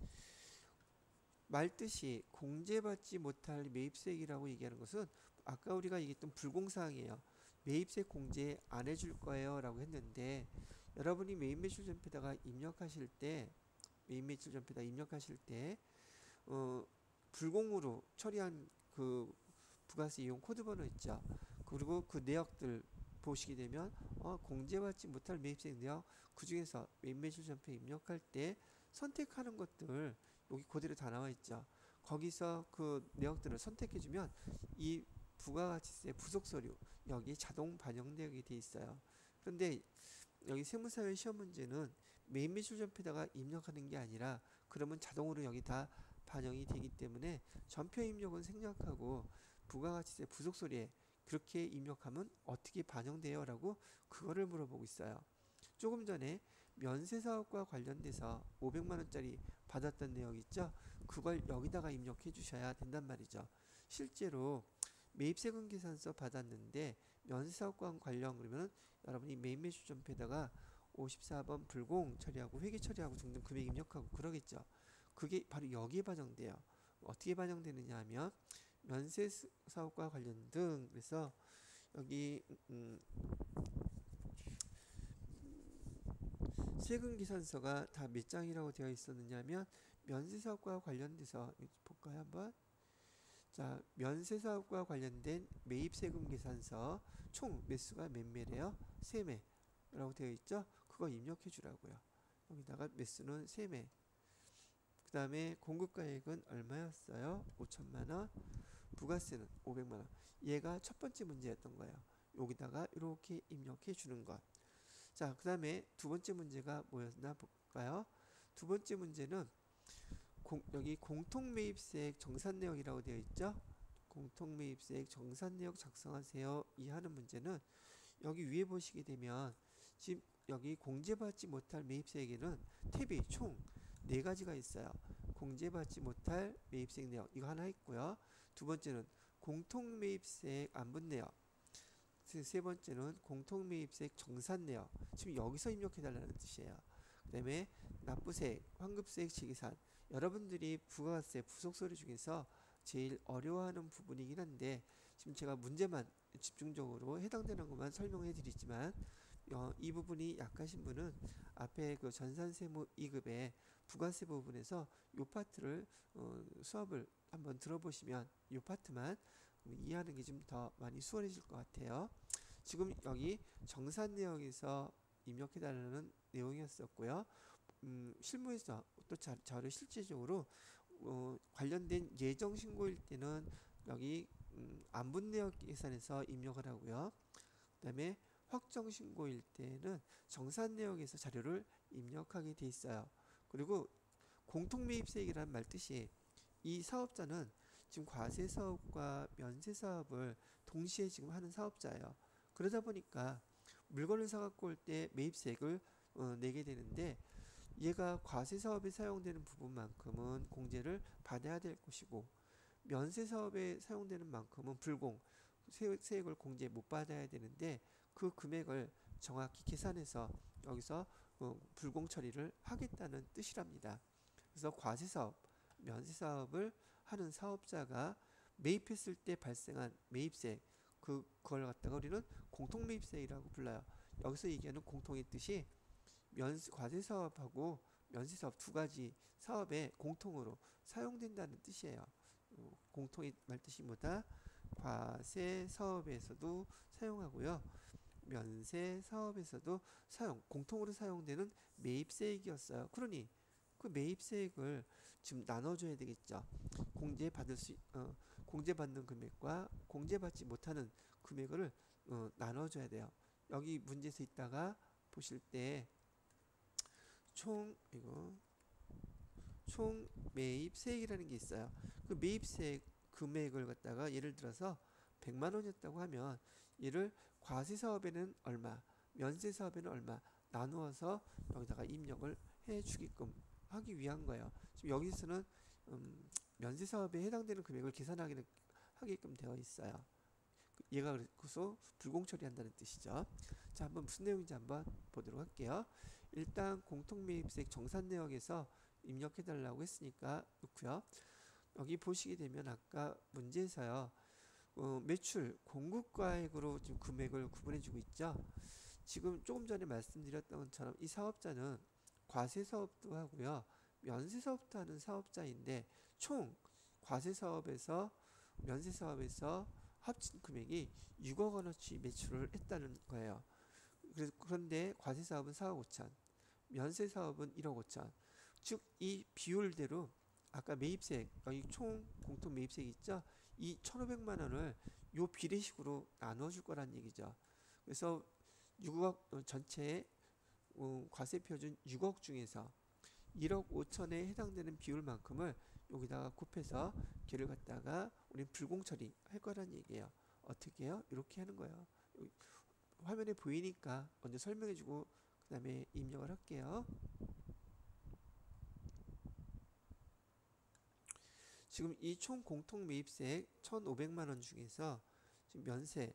말뜻이 공제받지 못할 매입세액이라고 얘기하는 것은 아까 우리가 얘기했던 불공사항이에요. 매입세액 공제 안 해줄 거예요 라고 했는데 여러분이 매입매출전표에다가 입력하실 때 매입매출전표에다 입력하실 때 불공으로 처리한 그 부가세 이용 코드번호 있죠. 그리고 그 내역들 보시게 되면 공제받지 못할 매입세액 내역, 그 중에서 매입매출전표에 입력할 때 선택하는 것들 여기 그대로 다 나와 있죠. 거기서 그 내역들을 선택해주면 이 부가가치세 부속서류 여기 자동 반영되게 돼 있어요. 그런데 여기 세무사회 시험 문제는 매입매출전표에다가 입력하는 게 아니라 그러면 자동으로 여기 다 반영이 되기 때문에 전표 입력은 생략하고 부가가치세 부속서류에 그렇게 입력하면 어떻게 반영돼요? 라고 그거를 물어보고 있어요. 조금 전에 면세사업과 관련돼서 500만원짜리 받았던 내용 있죠? 그걸 여기다가 입력해 주셔야 된단 말이죠. 실제로 매입세금 계산서 받았는데 면세사업과 관련 그러면 여러분이 매입매출전표에다가 54번 불공 처리하고 회계 처리하고 등등 금액 입력하고 그러겠죠. 그게 바로 여기에 반영돼요. 어떻게 반영되느냐 하면 면세사업과 관련 등 그래서 여기 세금계산서가 다 몇 장이라고 되어 있었느냐면 면세사업과 관련돼서 볼까요 한번. 자, 면세사업과 관련된 매입세금계산서 총 매수가 몇 매래요? 3매라고 되어 있죠. 그거 입력해 주라고요. 여기다가 매수는 3매. 그 다음에 공급가액은 얼마였어요? 5천만원. 부가세는 500만원. 얘가 첫 번째 문제였던 거예요. 여기다가 이렇게 입력해 주는 것. 자, 그 다음에 두 번째 문제가 뭐였나 볼까요? 두 번째 문제는 여기 공통매입세액 정산내역이라고 되어 있죠. 공통매입세액 정산내역 작성하세요. 이 하는 문제는 여기 위에 보시게 되면 지금 여기 공제받지 못할 매입세액에는 탭이 총 4가지가 있어요. 공제받지 못할 매입세액 내역 이거 하나 있고요. 두 번째는 공통매입세액 안분내역. 세 번째는 공통매입세액 정산내역. 지금 여기서 입력해달라는 뜻이에요. 그 다음에 납부세액, 환급세액 재계산. 여러분들이 부가세, 부속서류 중에서 제일 어려워하는 부분이긴 한데 지금 제가 문제만 집중적으로 해당되는 것만 설명해 드리지만 이 부분이 약하신 분은 앞에 그 전산세무 2급의 부가세 부분에서 이 파트를 수업을 한번 들어보시면 이 파트만 이해하는 게 좀 더 많이 수월해질 것 같아요. 지금 여기 정산내역에서 입력해달라는 내용이었었고요. 실무에서 또 자료 실제적으로 관련된 예정신고일 때는 여기 안분내역 계산에서 입력을 하고요. 그 다음에 확정신고일 때는 정산내역에서 자료를 입력하게 돼 있어요. 그리고 공통매입세액이라는 말 뜻이 이 사업자는 지금 과세사업과 면세사업을 동시에 지금 하는 사업자예요. 그러다 보니까 물건을 사갖고 올 때 매입세액을 내게 되는데 얘가 과세사업에 사용되는 부분만큼은 공제를 받아야 될 것이고 면세사업에 사용되는 만큼은 불공, 세액을 공제 못 받아야 되는데 그 금액을 정확히 계산해서 여기서 불공 처리를 하겠다는 뜻이랍니다. 그래서 과세사업, 면세사업을 하는 사업자가 매입했을 때 발생한 매입세액 그걸 갖다가 우리는 공통매입세액이라고 불러요. 여기서 얘기하는 공통의 뜻이 과세사업하고 면세사업 두 가지 사업에 공통으로 사용된다는 뜻이에요. 공통의 말뜻이 뭐다? 과세사업에서도 사용하고요. 면세사업에서도 공통으로 사용되는 매입세액이었어요. 그러니 그 매입세액을 지금 나눠줘야 되겠죠. 공제받는 금액과 공제받지 못하는 금액을 나눠줘야 돼요. 여기 문제에서 있다가 보실 때 총 매입세액이라는 게 있어요. 그 매입세액 금액을 갖다가 예를 들어서 100만 원이었다고 하면 얘를 과세사업에는 얼마, 면세사업에는 얼마 나누어서 여기다가 입력을 해주게끔 하기 위한 거예요. 지금 여기서는 면세사업에 해당되는 금액을 계산하게끔 되어 있어요. 얘가 그래서 불공처리한다는 뜻이죠. 자, 한번 무슨 내용인지 한번 보도록 할게요. 일단 공통매입세액 정산내역에서 입력해달라고 했으니까 넣고요. 여기 보시게 되면 아까 문제에서요. 매출 공급가액으로 지금 금액을 구분해주고 있죠. 지금 조금 전에 말씀드렸던 것처럼 이 사업자는 과세사업도 하고요. 면세사업도 하는 사업자인데 총 과세사업에서 면세사업에서 합친 금액이 6억 원어치 매출을 했다는 거예요. 그런데 과세사업은 4억 5천, 면세사업은 1억 5천. 즉 이 비율대로 아까 매입세액, 여기 총 공통 매입세액 있죠? 이 1,500만 원을 요 비례식으로 나눠줄 거란 얘기죠. 그래서 6억 전체의 과세표준 6억 중에서 1억 5천에 해당되는 비율만큼을 여기다가 곱해서 걔를 갖다가 우린 불공처리 할 거란 얘기예요. 어떻게 해요? 이렇게 하는 거예요. 화면에 보이니까 먼저 설명해주고 그 다음에 입력을 할게요. 지금 이 총 공통 매입세액 1,500만 원 중에서 지금 면세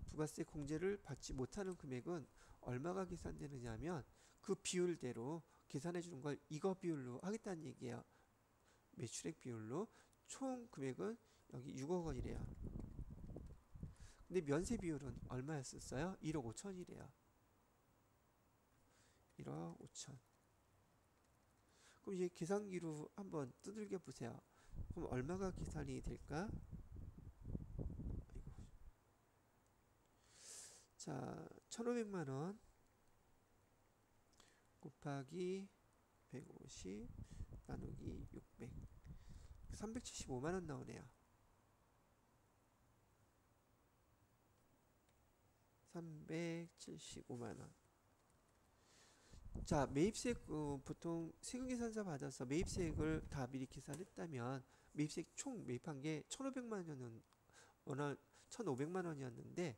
부가세 공제를 받지 못하는 금액은 얼마가 계산되느냐 하면 그 비율대로 계산해 주는 걸 이거 비율로 하겠다는 얘기예요. 매출액 비율로 총 금액은 여기 6억 원이래요. 근데 면세 비율은 얼마였었어요? 1억 5천이래요. 1억 5천. 그럼 이제 계산기로 한번 두들겨 보세요. 그럼 얼마가 계산이 될까? 자, 1,500만 원 곱하기 150 나누기 600 375만원 나오네요. 375만원. 자, 매입세액 보통 세금계산서 받아서 매입세액을 다 미리 계산했다면 매입세액 총 매입한 게 1,500만원이었는데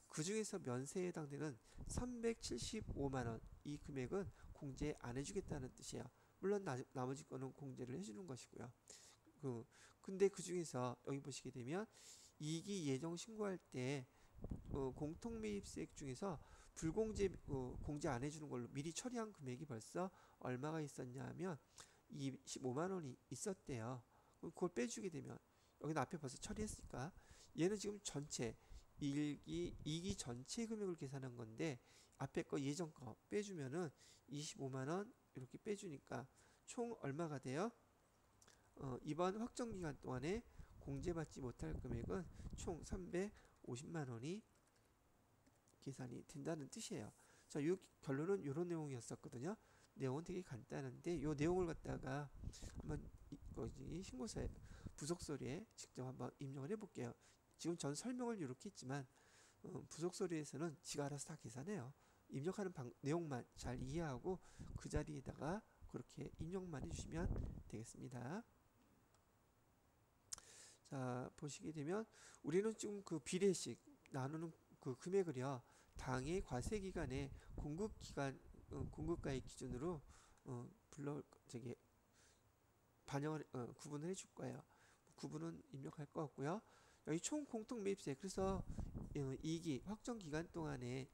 그 중에서 면세에 해당되는 375만원 이 금액은 공제 안 해주겠다는 뜻이에요. 물론 나머지 거는 공제를 해주는 것이고요. 근데 그 중에서 여기 보시게 되면 이익이 예정 신고할 때 공통매입세액 중에서 불공제 공제 안 해주는 걸로 미리 처리한 금액이 벌써 얼마가 있었냐 하면 25만 원이 있었대요. 그걸 빼주게 되면 여기는 앞에 벌써 처리했으니까 얘는 지금 전체 이익이 전체 금액을 계산한 건데 앞에 거 예전 거 빼주면은 25만 원 이렇게 빼주니까 총 얼마가 돼요? 이번 확정 기간 동안에 공제받지 못할 금액은 총 350만 원이 계산이 된다는 뜻이에요. 자, 이 결론은 이런 내용이었었거든요. 내용은 되게 간단한데 이 내용을 갖다가 한번 신고서에 부속서류에 직접 한번 입력을 해볼게요. 지금 전 설명을 이렇게 했지만 부속서류에서는 지가 알아서 다 계산해요. 입력하는 내용만 잘 이해하고 그 자리에다가 그렇게 입력만 해주시면 되겠습니다. 자, 보시게 되면 우리는 지금 그 비례식 나누는 그 금액을요 당해 과세기간에 공급가액 기준으로 반영을 구분을 해줄 거예요. 구분은 입력할 것 같고요. 여기 총 공통 매입세 그래서 이익이 확정 기간 동안에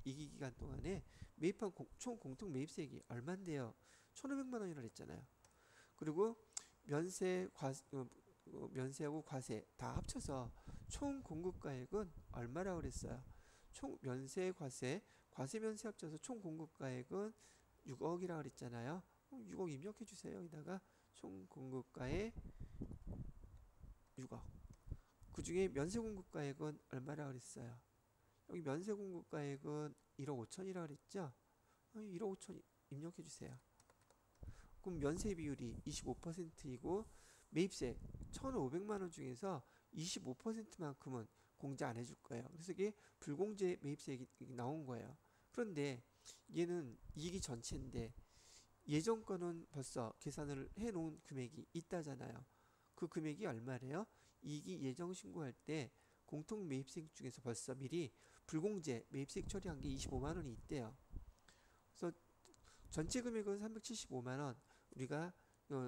매입한 총 공통 매입세액이 얼마인데요? 1,500만 원이라 했잖아요. 그리고 면세하고 과세 다 합쳐서 총 공급가액은 얼마라고 그랬어요? 총 면세 과세 면세 합쳐서 총 공급가액은 6억이라고 그랬잖아요. 6억 입력해 주세요. 여기다가 총 공급가액 6억. 그 중에 면세 공급가액은 얼마라고 그랬어요? 여기 면세 공급가액은 1억 5천이라고 그랬죠? 1억 5천 입력해 주세요. 그럼 면세 비율이 25%이고 매입세 1,500만 원 중에서 25%만큼은 공제 안 해줄 거예요. 그래서 이게 불공제 매입세액이 나온 거예요. 그런데 얘는 이익이 전체인데 예전 거는 벌써 계산을 해놓은 금액이 있다잖아요. 그 금액이 얼마래요? 이익이 예정 신고할 때 공통 매입세액 중에서 벌써 미리 불공제 매입세액 처리한 게 25만 원이 있대요. 그래서 전체 금액은 375만 원 우리가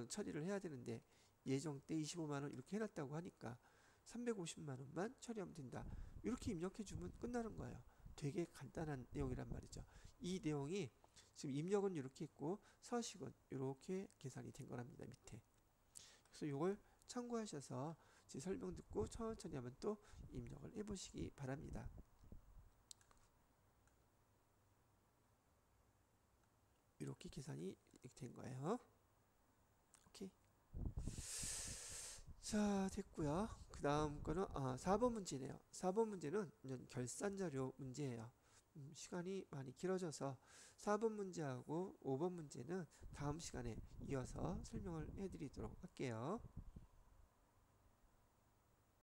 처리를 해야 되는데 예정 때 25만 원 이렇게 해놨다고 하니까 350만 원만 처리하면 된다. 이렇게 입력해주면 끝나는 거예요. 되게 간단한 내용이란 말이죠. 이 내용이 지금 입력은 이렇게 있고 서식은 이렇게 계산이 된 거랍니다. 밑에. 그래서 이걸 참고하셔서 제 설명 듣고 천천히 한번 또 입력을 해보시기 바랍니다. 이렇게 계산이 된 거예요. 오케이. 자, 됐고요. 그 다음 거는 4번 문제네요. 4번 문제는 결산자료 문제예요. 시간이 많이 길어져서 4번 문제하고 5번 문제는 다음 시간에 이어서 설명을 해드리도록 할게요.